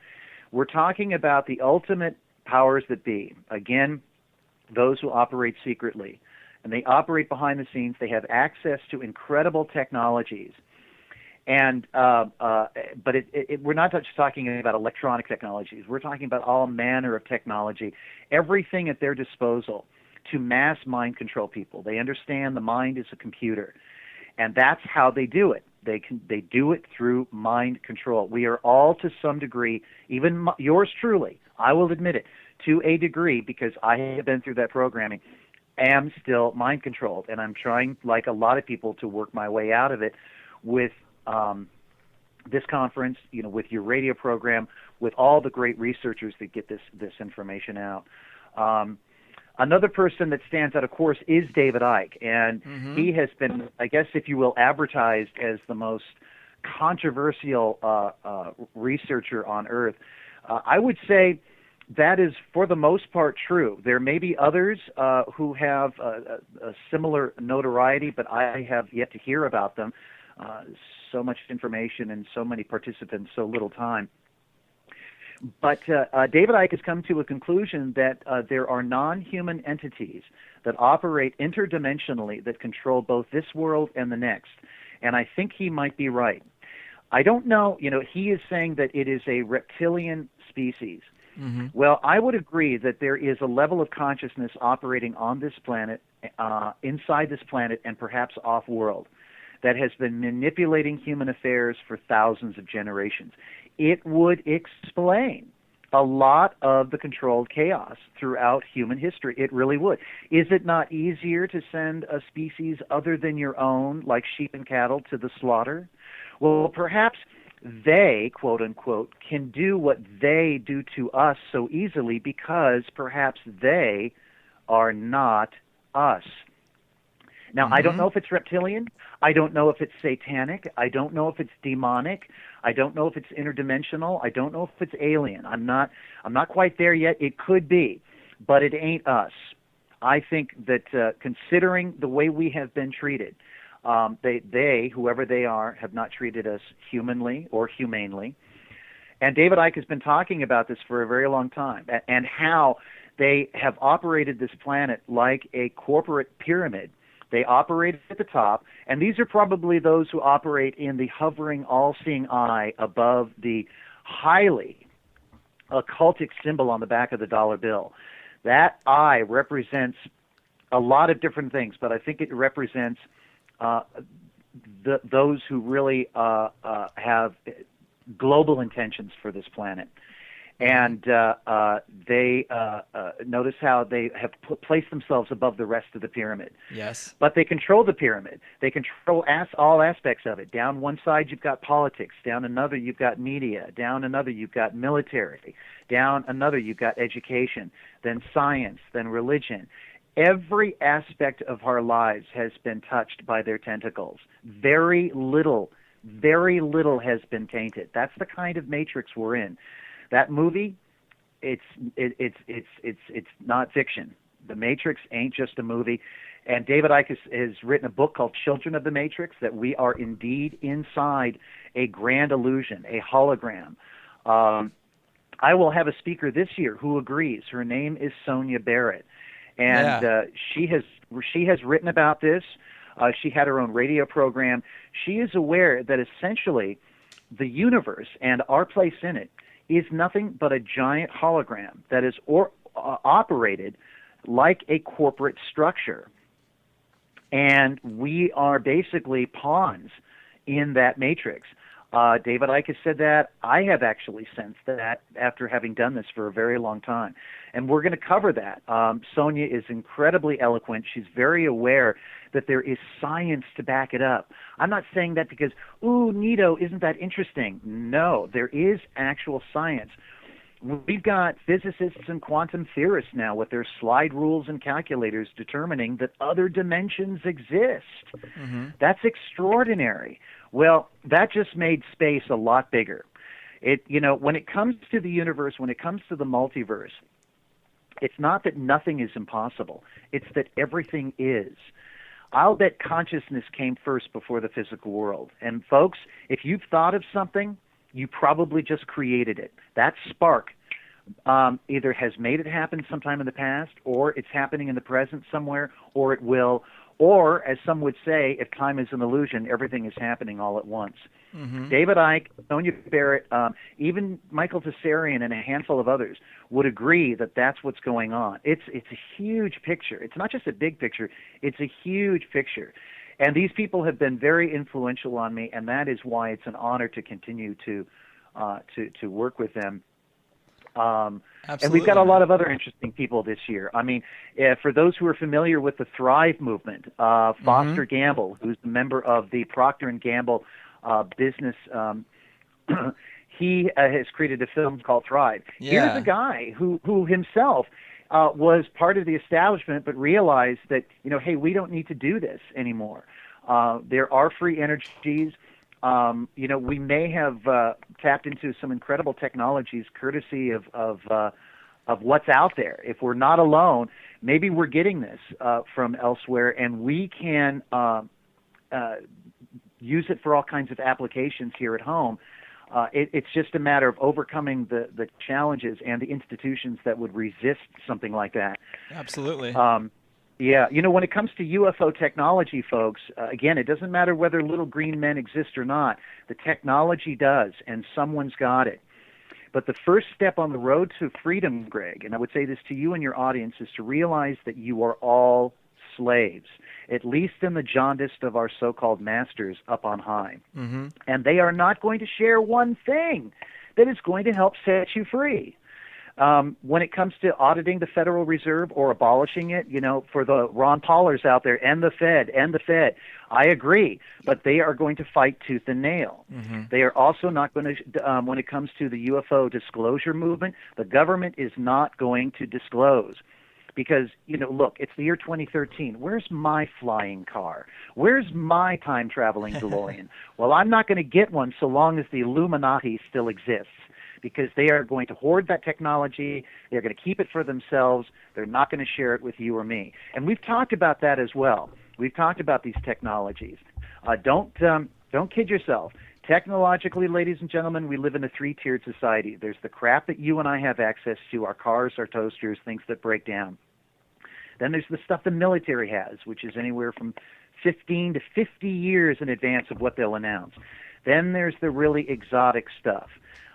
We're talking about the ultimate powers that be. Again, those who operate secretly. And they operate behind the scenes. They have access to incredible technologies. And but we're not just talking about electronic technologies. We're talking about all manner of technology, everything at their disposal to mass mind control people. They understand the mind is a computer, and that's how they do it. They do it through mind control. We are all, to some degree, even yours truly, I will admit it, to a degree, because I have been through that programming, am still mind controlled, and I'm trying, like a lot of people, to work my way out of it with this conference, with your radio program, with all the great researchers that get this information out. Another person that stands out, of course, is David Icke, and he has been, I guess, if you will, advertised as the most controversial researcher on Earth. I would say that is, for the most part, true. There may be others who have a similar notoriety, but I have yet to hear about them. So much information and so many participants, so little time. But David Icke has come to a conclusion that there are non-human entities that operate interdimensionally that control both this world and the next. And I think he might be right. I don't know, he is saying that it is a reptilian species. Well, I would agree that there is a level of consciousness operating on this planet, inside this planet, and perhaps off-world, that has been manipulating human affairs for thousands of generations. It would explain a lot of the controlled chaos throughout human history. It really would. Is it not easier to send a species other than your own, like sheep and cattle, to the slaughter? Well, perhaps they, quote unquote, can do what they do to us so easily because perhaps they are not us. Now, I don't know if it's reptilian. I don't know if it's satanic. I don't know if it's demonic. I don't know if it's interdimensional. I don't know if it's alien. I'm not quite there yet. It could be, but it ain't us. I think that considering the way we have been treated, they, whoever they are, have not treated us humanly or humanely. And David Icke has been talking about this for a very long time, and how they have operated this planet like a corporate pyramid. They operate at the top, and these are probably those who operate in the hovering, all-seeing eye above the highly occultic symbol on the back of the dollar bill. That eye represents a lot of different things, but I think it represents those who really have global intentions for this planet. And they notice how they have placed themselves above the rest of the pyramid. Yes. But they control the pyramid. They control all aspects of it. Down one side, you've got politics. Down another, you've got media. Down another, you've got military. Down another, you've got education. Then science. Then religion. Every aspect of our lives has been touched by their tentacles. Very little has been tainted. That's the kind of matrix we're in. That movie, it's not fiction. The Matrix ain't just a movie. And David Icke has written a book called Children of the Matrix, that we are indeed inside a grand illusion, a hologram. I will have a speaker this year who agrees. Her name is Sonia Barrett. And she has written about this. She had her own radio program. She is aware that essentially the universe and our place in it is nothing but a giant hologram that is operated like a corporate structure. And we are basically pawns in that matrix. David Icke has said that. I have actually sensed that after having done this for a very long time. And we're going to cover that. Sonia is incredibly eloquent. She's very aware that there is science to back it up. I'm not saying that because, ooh, neato, isn't that interesting? No, there is actual science. We've got physicists and quantum theorists now with their slide rules and calculators determining that other dimensions exist. That's extraordinary. Well, that just made space a lot bigger. When it comes to the universe, when it comes to the multiverse, it's not that nothing is impossible. It's that everything is. I'll bet consciousness came first before the physical world. And folks, if you've thought of something, you probably just created it. That spark either has made it happen sometime in the past, or it's happening in the present somewhere, or it will. Or, as some would say, if time is an illusion, everything is happening all at once. David Icke, Sonia Barrett, even Michael Tessarian and a handful of others would agree that that's what's going on. It's a huge picture. It's not just a big picture. It's a huge picture. And these people have been very influential on me, and that is why it's an honor to continue to work with them. And we've got a lot of other interesting people this year. I mean, for those who are familiar with the Thrive movement, Foster Gamble, who's a member of the Procter & Gamble business he has created a film called Thrive. Yeah. Here's a guy who himself was part of the establishment, but realized that, hey, we don't need to do this anymore. There are free energies. We may have tapped into some incredible technologies courtesy of what's out there. If we're not alone, maybe we're getting this from elsewhere, and we can use it for all kinds of applications here at home. It's just a matter of overcoming the challenges and the institutions that would resist something like that. Absolutely. Yeah, when it comes to UFO technology, folks, again, it doesn't matter whether little green men exist or not. The technology does, and someone's got it. But the first step on the road to freedom, Greg, and I would say this to you and your audience, is to realize that you are all slaves, at least in the jaundiced of our so-called masters up on high. Mm-hmm. And they are not going to share one thing that is going to help set you free. When it comes to auditing the Federal Reserve or abolishing it, for the Ron Paulers out there and the Fed, I agree, but they are going to fight tooth and nail. Mm-hmm. They are also not going to, when it comes to the UFO disclosure movement, the government is not going to disclose. Because, look, it's the year 2013. Where's my flying car? Where's my time-traveling DeLorean? Well, I'm not going to get one so long as the Illuminati still exists, because they are going to hoard that technology. They're going to keep it for themselves. They're not going to share it with you or me. And we've talked about that as well. We've talked about these technologies. Don't kid yourself. Technologically, ladies and gentlemen, we live in a three-tiered society. There's the crap that you and I have access to, our cars, our toasters, things that break down. Then there's the stuff the military has, which is anywhere from 15 to 50 years in advance of what they'll announce. Then there's the really exotic stuff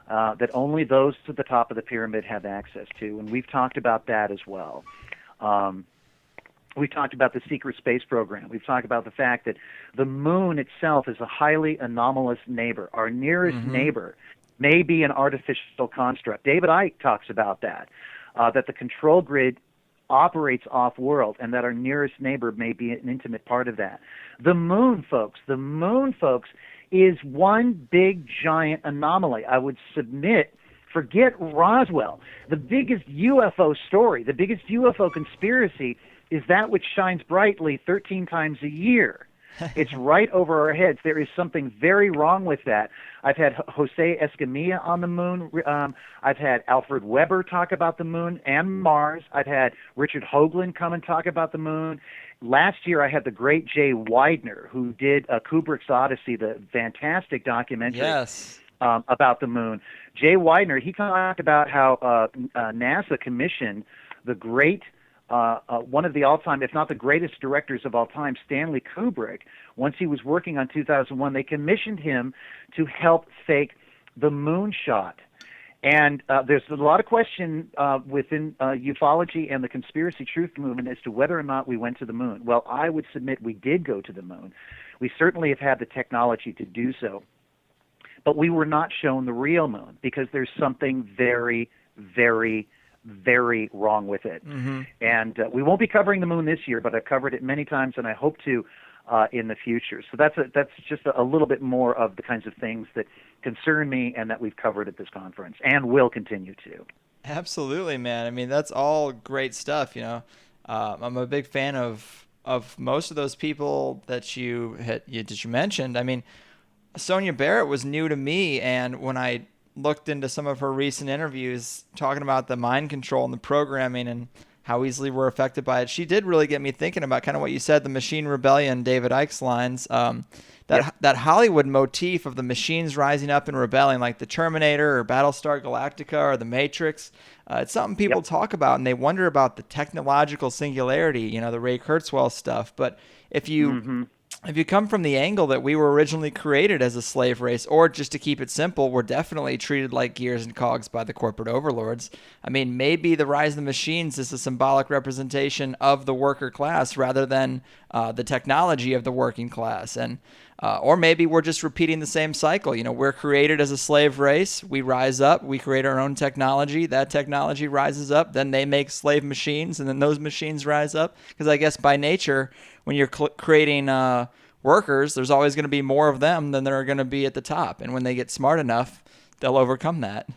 that only those to the top of the pyramid have access to, and we've talked about that as well. We've talked about the secret space program. We've talked about the fact that the moon itself is a highly anomalous neighbor. Our nearest neighbor may be an artificial construct. David Icke talks about that the control grid operates off-world, and that our nearest neighbor may be an intimate part of that. The moon, folks, is one big, giant anomaly. I would submit, forget Roswell. The biggest UFO story, the biggest UFO conspiracy is that which shines brightly 13 times a year. It's right over our heads. There is something very wrong with that. I've had Jose Escamilla on the moon. I've had Alfred Weber talk about the moon and Mars. I've had Richard Hoagland come and talk about the moon. Last year, I had the great Jay Weidner, who did Kubrick's Odyssey, the fantastic documentary about the moon. Jay Weidner, he talked about how NASA commissioned the great one of the all-time, if not the greatest directors of all time, Stanley Kubrick. Once he was working on 2001, they commissioned him to help fake the moon shot. And there's a lot of question within ufology and the conspiracy truth movement as to whether or not we went to the moon. Well, I would submit we did go to the moon. We certainly have had the technology to do so. But we were not shown the real moon because there's something very, very, very wrong with it. Mm-hmm. And we won't be covering the moon this year, but I've covered it many times, and I hope to in the future. So that's just a little bit more of the kinds of things that concern me and that we've covered at this conference and will continue to. Absolutely, man. I mean, that's all great stuff. I'm a big fan of most of those people that you mentioned. I mean, Sonia Barrett was new to me, and when I looked into some of her recent interviews talking about the mind control and the programming and how easily we're affected by it, she did really get me thinking about kind of what you said, the machine rebellion, David Icke's lines, that Hollywood motif of the machines rising up and rebelling, like the Terminator or Battlestar Galactica or the Matrix. It's something people talk about, and they wonder about the technological singularity, the Ray Kurzweil stuff. But if you come from the angle that we were originally created as a slave race, or just to keep it simple, we're definitely treated like gears and cogs by the corporate overlords. I mean, maybe the rise of the machines is a symbolic representation of the worker class rather than the technology of the working class. And or maybe we're just repeating the same cycle. We're created as a slave race. We rise up. We create our own technology. That technology rises up. Then they make slave machines, and then those machines rise up. Because I guess by nature, when you're creating workers, there's always going to be more of them than there are going to be at the top. And when they get smart enough, they'll overcome that.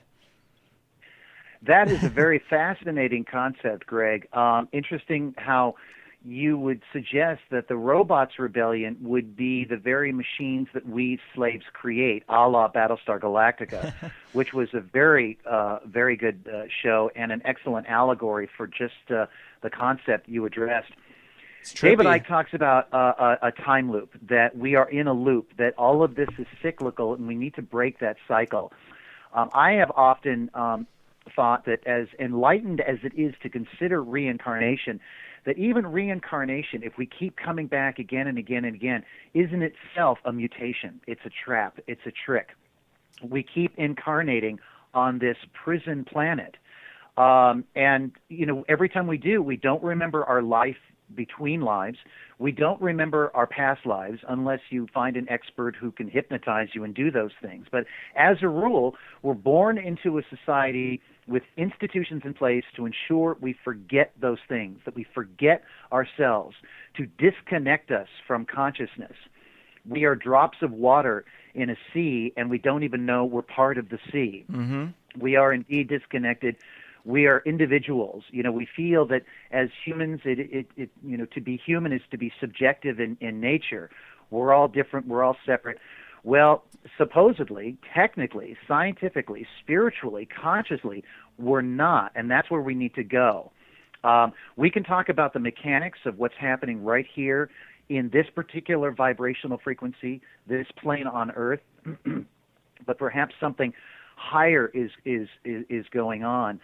That is a very fascinating concept, Greg. Interesting how you would suggest that the robots' rebellion would be the very machines that we slaves create, a la Battlestar Galactica, which was a very, very good show and an excellent allegory for just the concept you addressed. David Icke talks about a time loop, that we are in a loop, that all of this is cyclical, and we need to break that cycle. I have often thought that, as enlightened as it is to consider reincarnation, that even reincarnation, if we keep coming back again and again and again, is in itself a mutation. It's a trap. It's a trick. We keep incarnating on this prison planet. And, every time we do, we don't remember our life between lives. We don't remember our past lives unless you find an expert who can hypnotize you and do those things. But as a rule, we're born into a society with institutions in place to ensure we forget those things, that we forget ourselves, to disconnect us from consciousness. We are drops of water in a sea, and we don't even know we're part of the sea. Mm-hmm. We are indeed disconnected. We are individuals. We feel that as humans, to be human is to be subjective in nature. We're all different. We're all separate. Well, supposedly, technically, scientifically, spiritually, consciously, we're not, and that's where we need to go. We can talk about the mechanics of what's happening right here in this particular vibrational frequency, this plane on Earth, but perhaps something higher is going on.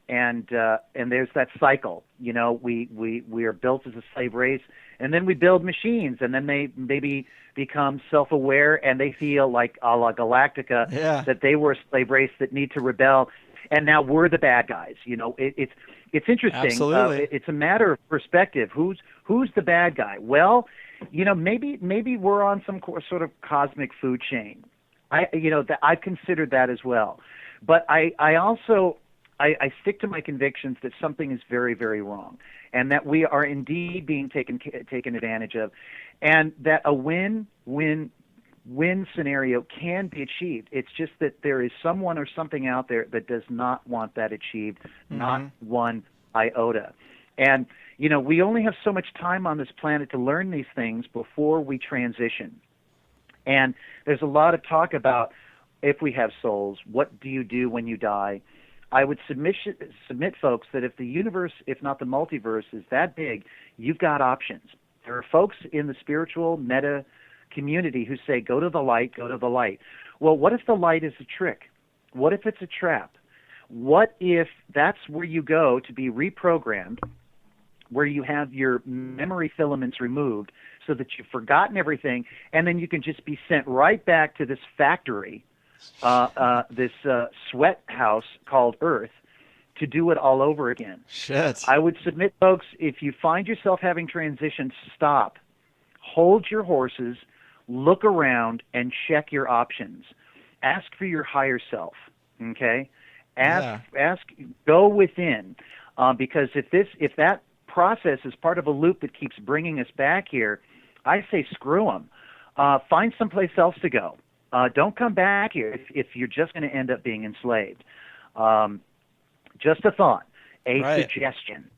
And there's that cycle. We are built as a slave race, and then we build machines, and then they maybe become self-aware, and they feel like a la Galactica, that they were a slave race that need to rebel, and now we're the bad guys. It's interesting. Absolutely. It's a matter of perspective. Who's the bad guy? Well, maybe we're on some sort of cosmic food chain. I've considered that as well, but I also stick to my convictions that something is very, very wrong, and that we are indeed being taken advantage of, and that a win-win scenario can be achieved. It's just that there is someone or something out there that does not want that achieved, not one iota. And, we only have so much time on this planet to learn these things before we transition. And there's a lot of talk about, if we have souls, what do you do when you die? I would submit folks that if the universe, if not the multiverse, is that big, you've got options. There are folks in the spiritual meta community who say, go to the light, go to the light. Well, what if the light is a trick? What if it's a trap? What if that's where you go to be reprogrammed, where you have your memory filaments removed so that you've forgotten everything, and then you can just be sent right back to this factory, this sweat house called Earth, to do it all over again. Shit. I would submit, folks, if you find yourself having transitions, stop. Hold your horses, look around, and check your options. Ask for your higher self, okay? Ask, go within, because if that process is part of a loop that keeps bringing us back here, I say screw them. Find someplace else to go. Don't come back here if you're just going to end up being enslaved. Just a thought, suggestion.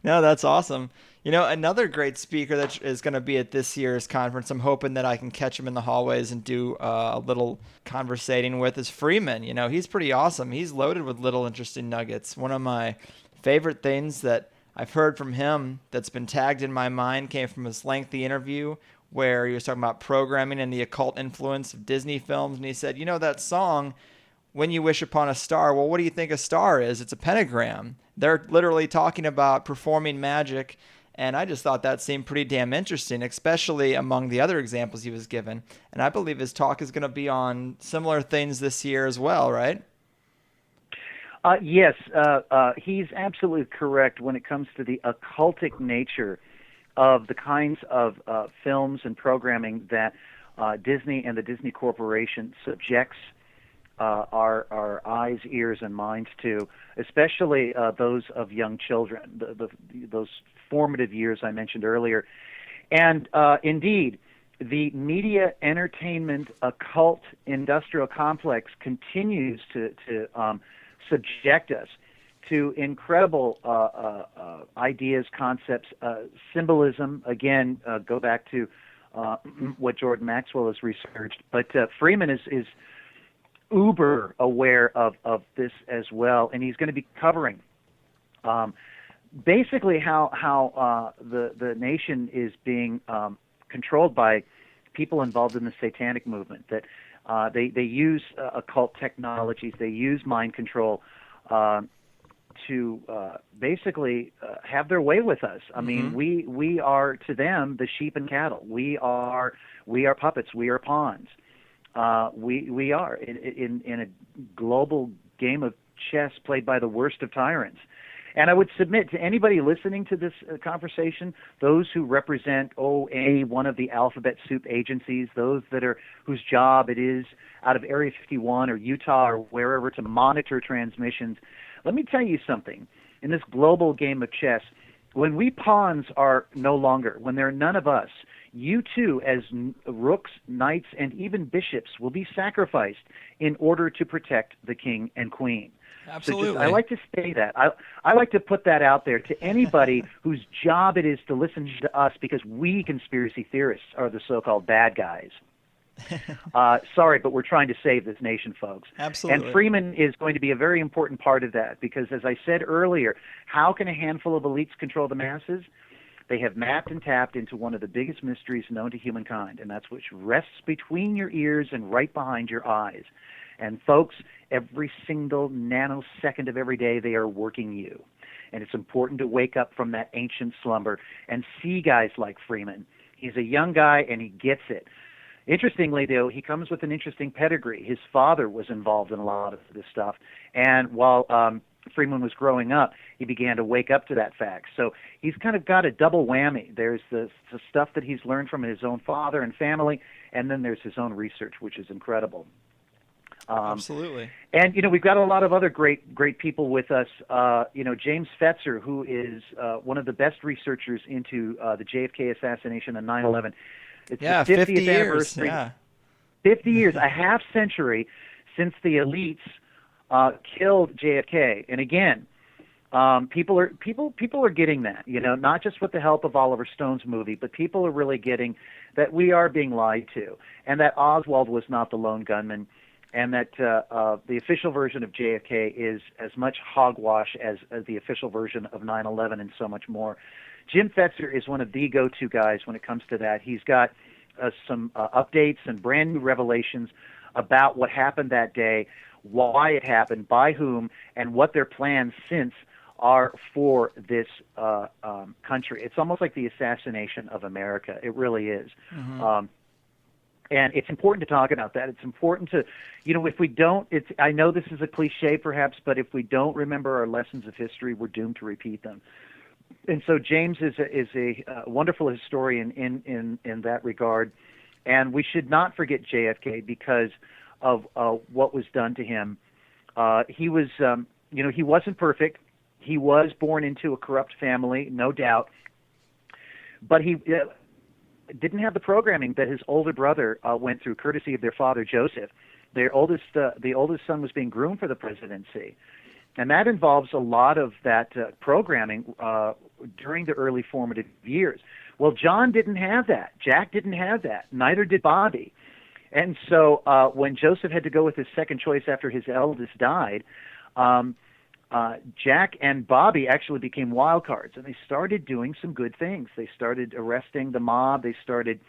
No, that's awesome. Another great speaker that is going to be at this year's conference, I'm hoping that I can catch him in the hallways and do a little conversating with, is Freeman. He's pretty awesome. He's loaded with little interesting nuggets. One of my favorite things that I've heard from him that's been tagged in my mind came from this lengthy interview where he was talking about programming and the occult influence of Disney films. And he said, that song, When You Wish Upon a Star, well, what do you think a star is? It's a pentagram. They're literally talking about performing magic. And I just thought that seemed pretty damn interesting, especially among the other examples he was given. And I believe his talk is going to be on similar things this year as well, right? Yes, he's absolutely correct when it comes to the occultic nature of the kinds of films and programming that Disney and the Disney Corporation subjects our eyes, ears, and minds to, especially those of young children, those formative years I mentioned earlier. And indeed, the media, entertainment, occult, industrial complex continues to subject us to incredible ideas, concepts, symbolism. Again, go back to what Jordan Maxwell has researched. But Freeman is uber aware of this as well, and he's going to be covering basically how the nation is being controlled by people involved in the satanic movement, that they use occult technologies, they use mind control to basically have their way with us. I mean, we are to them the sheep and cattle. We are puppets. We are pawns. We are in a global game of chess played by the worst of tyrants. And I would submit to anybody listening to this conversation, those who represent one of the alphabet soup agencies, those whose job it is out of Area 51 or Utah or wherever to monitor transmissions. Let me tell you something. In this global game of chess, when we pawns are no longer, when there are none of us, you too, as rooks, knights, and even bishops, will be sacrificed in order to protect the king and queen. Absolutely. So I like to say that. I like to put that out there to anybody whose job it is to listen to us, because we conspiracy theorists are the so-called bad guys. Sorry, but we're trying to save this nation, folks. Absolutely. And Freeman is going to be a very important part of that, because, as I said earlier, how can a handful of elites control the masses? They have mapped and tapped into one of the biggest mysteries known to humankind, and that's which rests between your ears and right behind your eyes. And folks, every single nanosecond of every day, they are working you. And it's important to wake up from that ancient slumber and see guys like Freeman. He's a young guy, and he gets it. Interestingly, though, he comes with an interesting pedigree. His father was involved in a lot of this stuff. And while Freeman was growing up, he began to wake up to that fact. So he's kind of got a double whammy. There's the stuff that he's learned from his own father and family, and then there's his own research, which is incredible. Absolutely. And, we've got a lot of other great people with us. James Fetzer, who is one of the best researchers into the JFK assassination and 9/11. It's the 50th years. anniversary. Yeah. 50 years, a half century since the elites killed JFK. And again, people are getting that, not just with the help of Oliver Stone's movie, but people are really getting that we are being lied to, and that Oswald was not the lone gunman, and that the official version of JFK is as much hogwash as the official version of 9/11 and so much more. Jim Fetzer is one of the go-to guys when it comes to that. He's got some updates and brand new revelations about what happened that day, why it happened, by whom, and what their plans since are for this country. It's almost like the assassination of America. It really is. Mm-hmm. And it's important to talk about that. It's important to, if we don't, I know this is a cliche perhaps, but if we don't remember our lessons of history, we're doomed to repeat them. And so James is a wonderful historian in that regard. And we should not forget JFK because of what was done to him. He was, he wasn't perfect. He was born into a corrupt family, no doubt. But he didn't have the programming that his older brother went through, courtesy of their father, Joseph. The oldest son was being groomed for the presidency. And that involves a lot of that programming during the early formative years. Well, John didn't have that. Jack didn't have that. Neither did Bobby. And so when Joseph had to go with his second choice after his eldest died, Jack and Bobby actually became wild cards, and they started doing some good things. They started arresting the mob. They started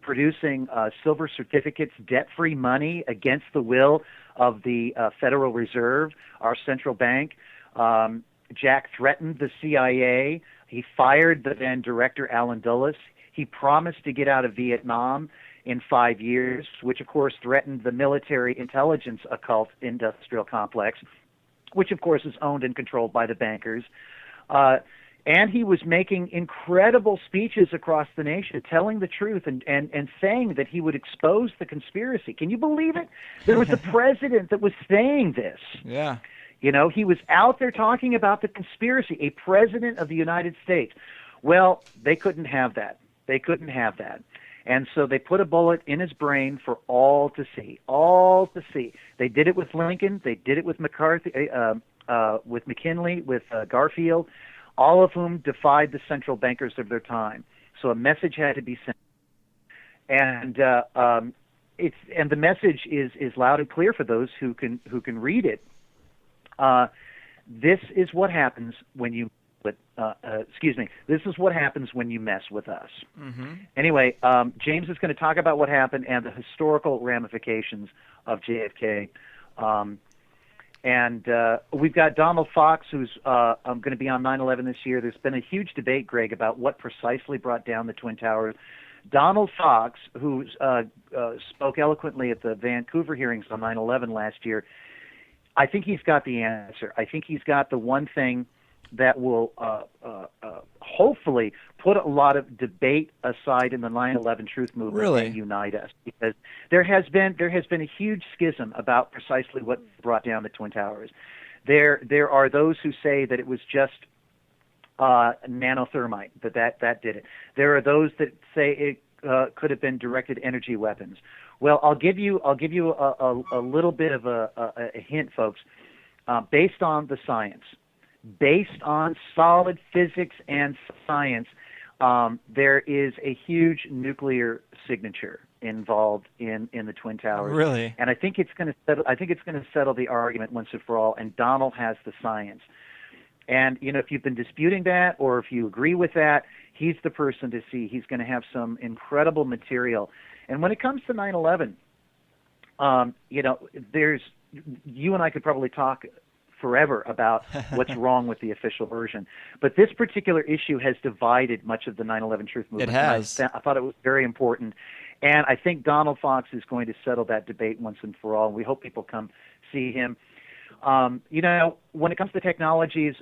producing silver certificates, debt-free money against the will of the Federal Reserve, our central bank. Jack threatened the CIA. He fired the then director, Alan Dulles. He promised to get out of Vietnam in 5 years, which, of course, threatened the military intelligence occult industrial complex, which, of course, is owned and controlled by the bankers. And he was making incredible speeches across the nation, telling the truth and saying that he would expose the conspiracy. Can you believe it? There was a president that was saying this. Yeah. He was out there talking about the conspiracy, a president of the United States. Well, they couldn't have that. They couldn't have that. And so they put a bullet in his brain for all to see, all to see. They did it with Lincoln. They did it with McCarthy, with McKinley, with Garfield, all of whom defied the central bankers of their time. So a message had to be sent. And the message is loud and clear for those who can read it. This is what happens when you This is what happens when you mess with us. Mm-hmm. Anyway, James is going to talk about what happened and the historical ramifications of JFK. And we've got Donald Fox, who's going to be on 9/11 this year. There's been a huge debate, Greg, about what precisely brought down the Twin Towers. Donald Fox, who spoke eloquently at the Vancouver hearings on 9/11 last year, I think he's got the answer. I think he's got the one thing that will hopefully put a lot of debate aside in the 9/11 truth movement and unite us, because there has been a huge schism about precisely what brought down the Twin Towers. There are those who say that it was just nanothermite that did it. There are those that say it could have been directed energy weapons. Well, I'll give you a little bit of a hint, folks, based on the science. Based on solid physics and science, there is a huge nuclear signature involved in the Twin Towers. Really? And I think it's going to settle the argument once and for all. And Donald has the science. And if you've been disputing that, or if you agree with that, he's the person to see. He's going to have some incredible material. And when it comes to 9/11, you and I could probably talk forever about what's wrong with the official version. But this particular issue has divided much of the 9/11 truth movement. It has. I thought it was very important. And I think Donald Fox is going to settle that debate once and for all. And we hope people come see him. When it comes to technologies,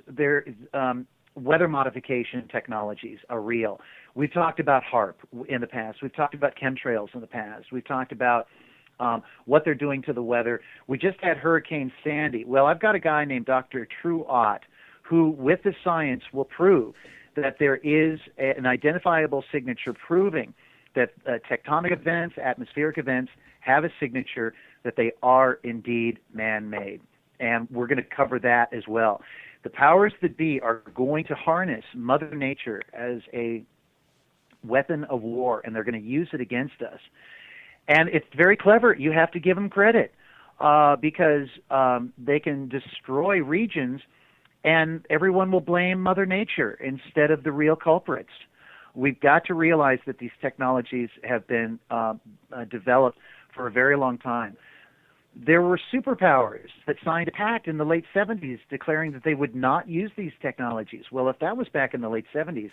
weather modification technologies are real. We've talked about HAARP in the past. We've talked about chemtrails in the past. We've talked about what they're doing to the weather. We just had Hurricane Sandy. Well, I've got a guy named Dr. True Ott who, with the science, will prove that there is an identifiable signature proving that tectonic events, atmospheric events, have a signature that they are indeed man-made. And we're going to cover that as well. The powers that be are going to harness Mother Nature as a weapon of war, and they're going to use it against us. And it's very clever. You have to give them credit because they can destroy regions, and everyone will blame Mother Nature instead of the real culprits. We've got to realize that these technologies have been developed for a very long time. There were superpowers that signed a pact in the late 70s declaring that they would not use these technologies. Well, if that was back in the late 70s,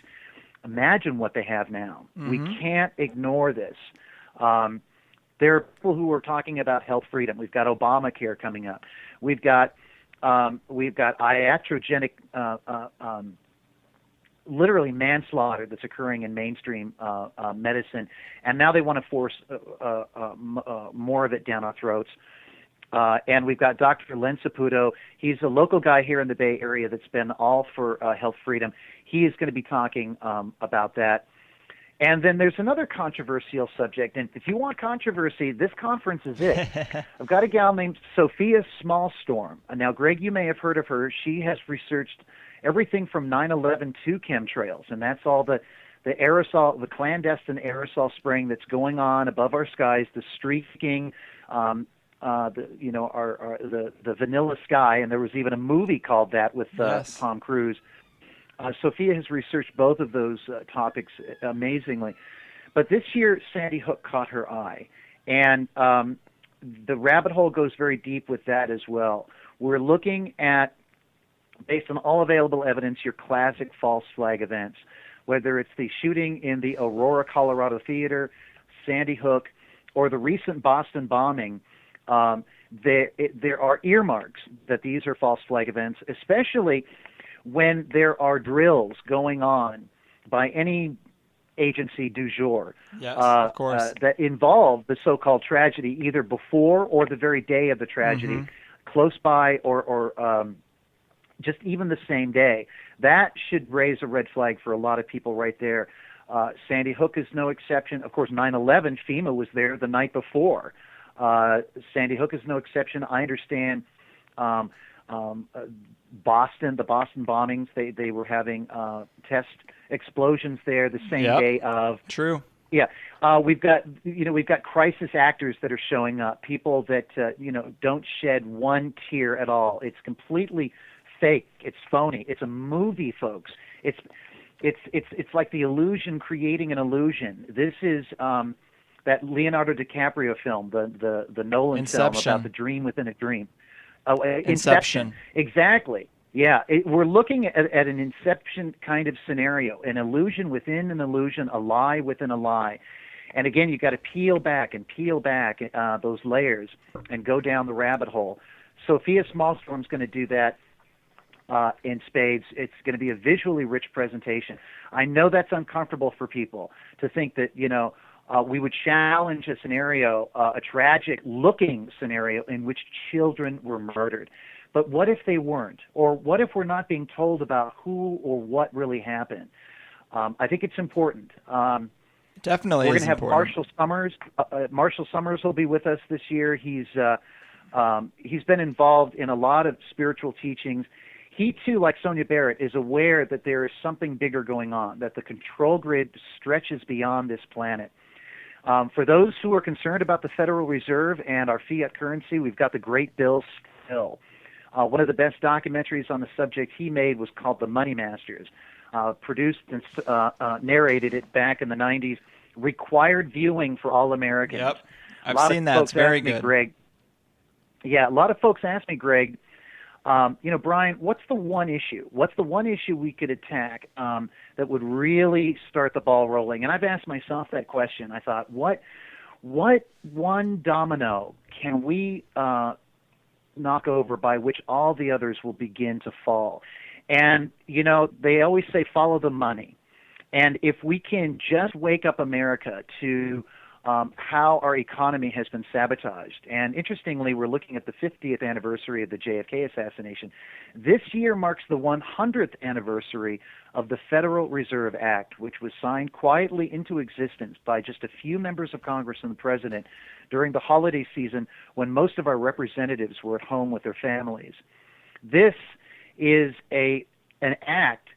imagine what they have now. Mm-hmm. We can't ignore this. There are people who are talking about health freedom. We've got Obamacare coming up. We've got iatrogenic, literally manslaughter that's occurring in mainstream medicine, and now they want to force more of it down our throats. And we've got Dr. Len Saputo. He's a local guy here in the Bay Area that's been all for health freedom. He is going to be talking about that. And then there's another controversial subject. And if you want controversy, this conference is it. I've got a gal named Sophia Smallstorm. Now, Greg, you may have heard of her. She has researched everything from 9/11 to chemtrails, and that's all the aerosol, the clandestine aerosol spraying that's going on above our skies, the streaking, the vanilla sky, and there was even a movie called that with yes. Tom Cruise. Sophia has researched both of those topics amazingly. But this year, Sandy Hook caught her eye. And the rabbit hole goes very deep with that as well. We're looking at, based on all available evidence, your classic false flag events, whether it's the shooting in the Aurora, Colorado theater, Sandy Hook, or the recent Boston bombing. There are earmarks that these are false flag events, especially when there are drills going on by any agency du jour of course. That involve the so-called tragedy either before or the very day of the tragedy, mm-hmm. close by or just even the same day. That should raise a red flag for a lot of people right there. Sandy Hook is no exception. Of course, 9/11, FEMA was there the night before. Sandy Hook is no exception. I understand Boston, the Boston bombings, they were having test explosions there the same day of. True. Yeah, we've got crisis actors that are showing up. People that don't shed one tear at all. It's completely fake. It's phony. It's a movie, folks. It's like the illusion creating an illusion. This is that Leonardo DiCaprio film, the Nolan Inception. film about the dream within a dream. Oh, Inception. Exactly. Yeah, we're looking at an Inception kind of scenario, an illusion within an illusion, a lie within a lie. And again, you've got to peel back those layers and go down the rabbit hole. Sophia Smallstorm's going to do that in spades. It's going to be a visually rich presentation. I know that's uncomfortable for people to think that, we would challenge a scenario, a tragic-looking scenario in which children were murdered. But what if they weren't? Or what if we're not being told about who or what really happened? I think it's important. Definitely, we're going to have Marshall Summers. Marshall Summers will be with us this year. He's been involved in a lot of spiritual teachings. He too, like Sonia Barrett, is aware that there is something bigger going on, that the control grid stretches beyond this planet. For those who are concerned about the Federal Reserve and our fiat currency, we've got the great Bill Still. One of the best documentaries on the subject he made was called The Money Masters. Produced and narrated it back in the 90s. Required viewing for all Americans. Yep, I've seen that. It's very good. Greg, a lot of folks ask me, Greg, Brian, what's the one issue? What's the one issue we could attack that would really start the ball rolling? And I've asked myself that question. I thought, what one domino can we knock over by which all the others will begin to fall? And, they always say follow the money. And if we can just wake up America to how our economy has been sabotaged. And interestingly, we're looking at the 50th anniversary of the JFK assassination. This year marks the 100th anniversary of the Federal Reserve Act, which was signed quietly into existence by just a few members of Congress and the President during the holiday season when most of our representatives were at home with their families. This is an act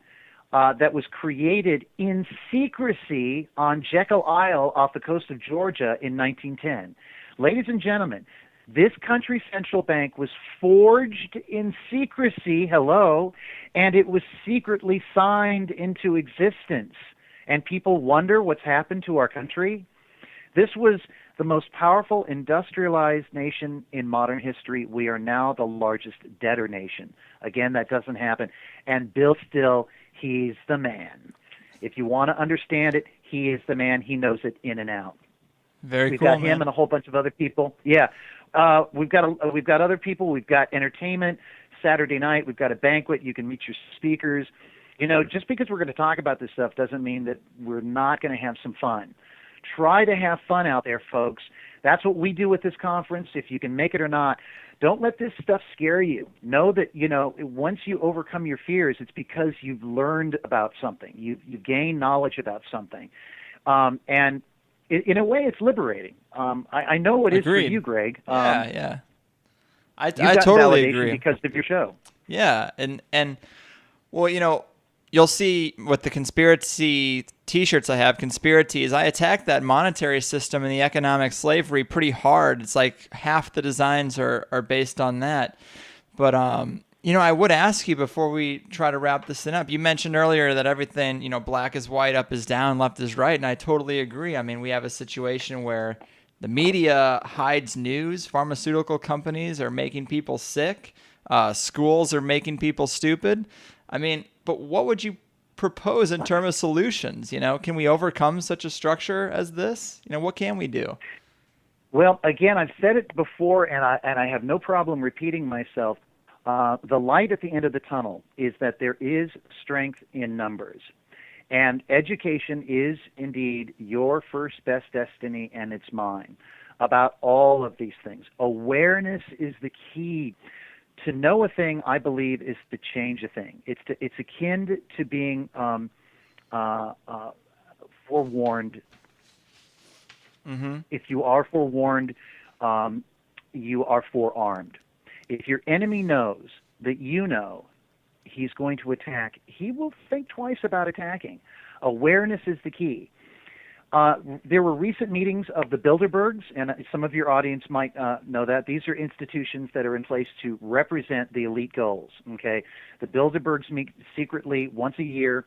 that was created in secrecy on Jekyll Isle off the coast of Georgia in 1910. Ladies and gentlemen, this country's central bank was forged in secrecy, and it was secretly signed into existence. And people wonder what's happened to our country. This was the most powerful industrialized nation in modern history. We are now the largest debtor nation. Again, that doesn't happen. And Bill Still, he's the man. If you want to understand it, he is the man. He knows it in and out. We've got him and a whole bunch of other people. Yeah, we've got other people. We've got entertainment. Saturday night, we've got a banquet. You can meet your speakers. Just because we're going to talk about this stuff doesn't mean that we're not going to have some fun. Try to have fun out there, folks. That's what we do with this conference, if you can make it or not. Don't let this stuff scare you. Know that, once you overcome your fears, it's because you've learned about something. You've gained knowledge about something. And in a way, it's liberating. I know it is for you, Greg. Yeah. I got totally validation agree. Because of your show. Yeah, and well, you'll see with the conspiracy T-shirts I have, conspiracies, I attack that monetary system and the economic slavery pretty hard. It's like half the designs are based on that. But, I would ask you before we try to wrap this thing up, you mentioned earlier that everything, black is white, up is down, left is right, and I totally agree. I mean, we have a situation where the media hides news, pharmaceutical companies are making people sick, schools are making people stupid. I mean, but what would you propose in terms of solutions? Can we overcome such a structure as this? What can we do? Well, again, I've said it before, and I have no problem repeating myself. The light at the end of the tunnel is that there is strength in numbers. And education is indeed your first best destiny, and it's mine, about all of these things. Awareness is the key. To know a thing, I believe, is to change a thing. It's akin to being forewarned, Mm-hmm. if you are forewarned, you are forearmed. If your enemy knows that you know he's going to attack, he will think twice about attacking. Awareness is the key. There were recent meetings of the Bilderbergs, and some of your audience might know that. These are institutions that are in place to represent the elite goals. Okay, the Bilderbergs meet secretly once a year,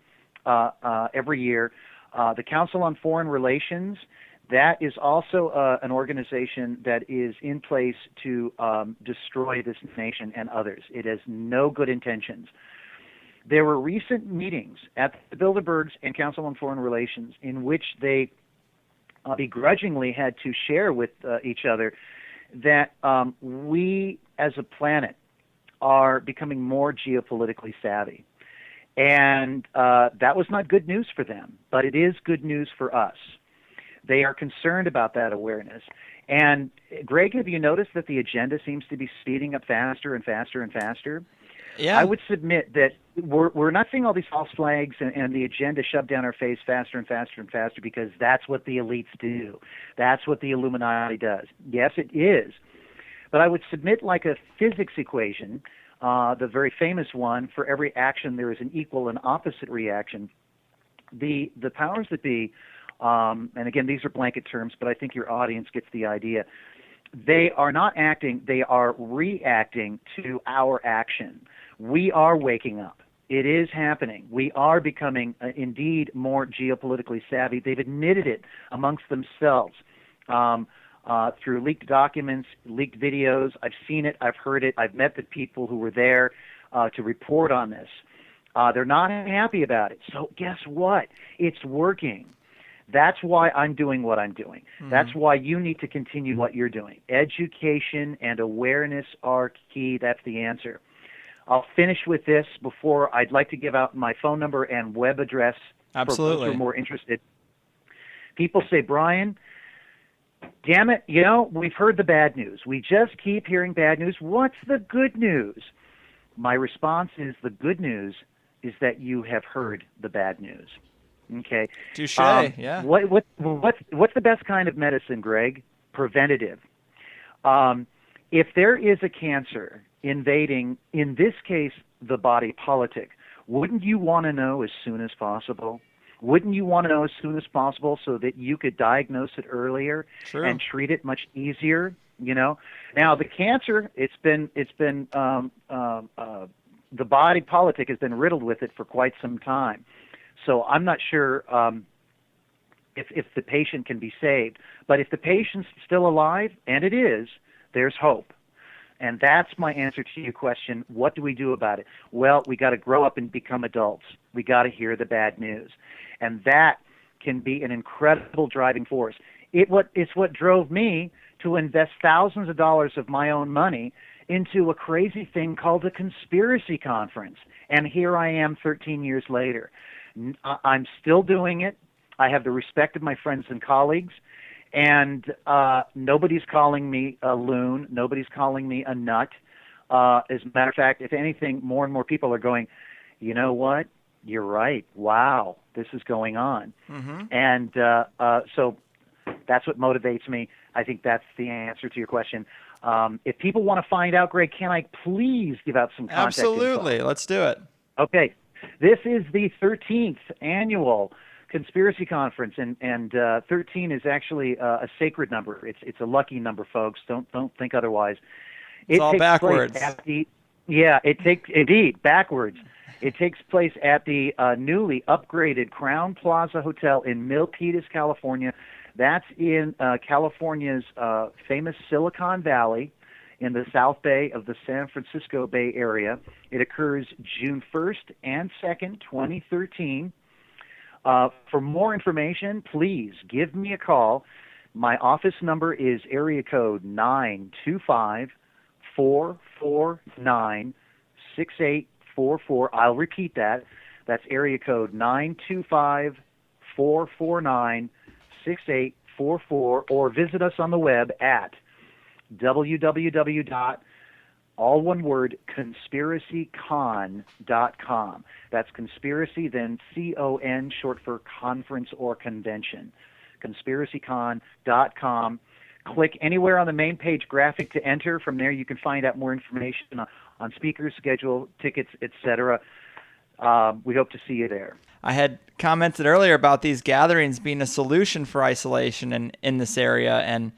every year. The Council on Foreign Relations, that is also an organization that is in place to destroy this nation and others. It has no good intentions. There were recent meetings at the Bilderbergs and Council on Foreign Relations in which they begrudgingly had to share with each other that we as a planet are becoming more geopolitically savvy. And that was not good news for them, but it is good news for us. They are concerned about that awareness. And Greg, have you noticed that the agenda seems to be speeding up faster and faster and faster? Yeah. I would submit that we're not seeing all these false flags and the agenda shoved down our face faster and faster and faster because that's what the elites do. That's what the Illuminati does. Yes, it is. But I would submit like a physics equation, the very famous one, for every action there is an equal and opposite reaction. The powers that be, and again, these are blanket terms, but I think your audience gets the idea. They are not acting, they are reacting to our action. We are waking up. It is happening. We are becoming, indeed, more geopolitically savvy. They've admitted it amongst themselves through leaked documents, leaked videos. I've seen it. I've heard it. I've met the people who were there to report on this. They're not happy about it. So guess what? It's working. That's why I'm doing what I'm doing. Mm-hmm. That's why you need to continue what you're doing. Education and awareness are key. That's the answer. I'll finish with this before I'd like to give out my phone number and web address. Absolutely. For those who are more interested. People say, Brian, damn it, we've heard the bad news. We just keep hearing bad news. What's the good news? My response is the good news is that you have heard the bad news. Okay. Touche. Yeah. What's the best kind of medicine, Greg? Preventative. If there is a cancer invading, in this case, the body politic, wouldn't you want to know as soon as possible? Wouldn't you want to know as soon as possible so that you could diagnose it earlier True. And treat it much easier? Now the cancer, it's been the body politic has been riddled with it for quite some time. So I'm not sure if the patient can be saved. But if the patient's still alive, and it is, there's hope. And that's my answer to your question. What do we do about it? Well, we got to grow up and become adults. We got to hear the bad news. And that can be an incredible driving force. It's what drove me to invest thousands of dollars of my own money into a crazy thing called a conspiracy conference. And here I am 13 years later. I'm still doing it. I have the respect of my friends and colleagues, and nobody's calling me a loon. Nobody's calling me a nut. As a matter of fact, if anything, more and more people are going, you know what? You're right. Wow, this is going on. Mm-hmm. And so that's what motivates me. I think that's the answer to your question. If people want to find out, Greg, can I please give out some contact Absolutely. info? Let's do it. Okay. This is the 13th annual conspiracy conference, and 13 is actually a sacred number. It's a lucky number, folks. Don't think otherwise. It's all backwards. It takes indeed backwards. It takes place at the newly upgraded Crown Plaza Hotel in Milpitas, California. That's in California's famous Silicon Valley, in the South Bay of the San Francisco Bay Area. It occurs June 1st and 2nd, 2013. For more information, please give me a call. My office number is area code 925-449-6844. I'll repeat that. That's area code 925-449-6844, or visit us on the web at www.onlytruth, all one word, conspiracycon.com. That's conspiracy, then CON, short for conference or convention. Conspiracycon.com. Click anywhere on the main page graphic to enter. From there, you can find out more information on speakers, schedule, tickets, etc. We hope to see you there. I had commented earlier about these gatherings being a solution for isolation in this area. And,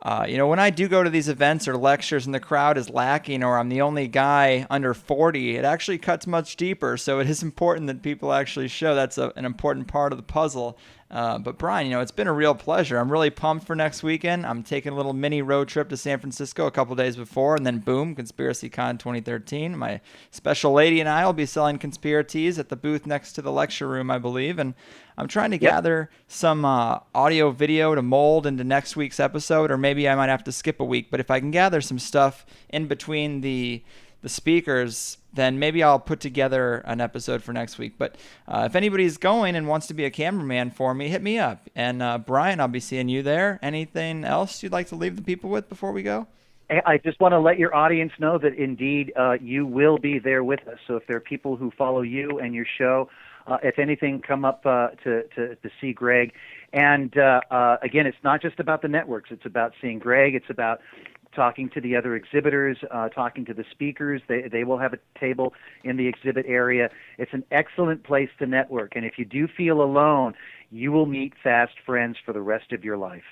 when I do go to these events or lectures and the crowd is lacking or I'm the only guy under 40, it actually cuts much deeper. So it is important that people actually show. That's an important part of the puzzle. But Brian, it's been a real pleasure. I'm really pumped for next weekend. I'm taking a little mini road trip to San Francisco a couple days before, and then boom, ConspiracyCon 2013. My special lady and I will be selling conspiracies at the booth next to the lecture room, I believe. And I'm trying to gather some audio video to mold into next week's episode, or maybe I might have to skip a week. But if I can gather some stuff in between the speakers, then maybe I'll put together an episode for next week. But if anybody's going and wants to be a cameraman for me, hit me up. And Brian, I'll be seeing you there. Anything else you'd like to leave the people with before we go? I just want to let your audience know that indeed you will be there with us. So if there are people who follow you and your show, if anything, come up to see Greg. And again, it's not just about the networks. It's about seeing Greg. It's about talking to the other exhibitors, talking to the speakers. They will have a table in the exhibit area. It's an excellent place to network. And if you do feel alone, you will meet fast friends for the rest of your life.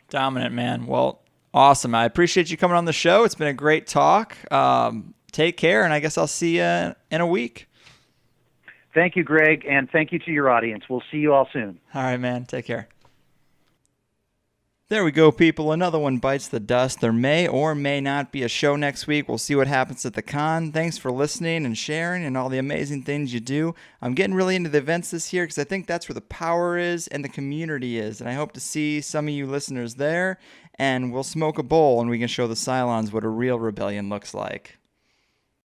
Dominant, man. Well, awesome. I appreciate you coming on the show. It's been a great talk. Take care, and I guess I'll see you in a week. Thank you, Greg, and thank you to your audience. We'll see you all soon. All right, man. Take care. There we go, people. Another one bites the dust. There may or may not be a show next week. We'll see what happens at the con. Thanks for listening and sharing and all the amazing things you do. I'm getting really into the events this year because I think that's where the power is and the community is. And I hope to see some of you listeners there. And we'll smoke a bowl and we can show the Cylons what a real rebellion looks like.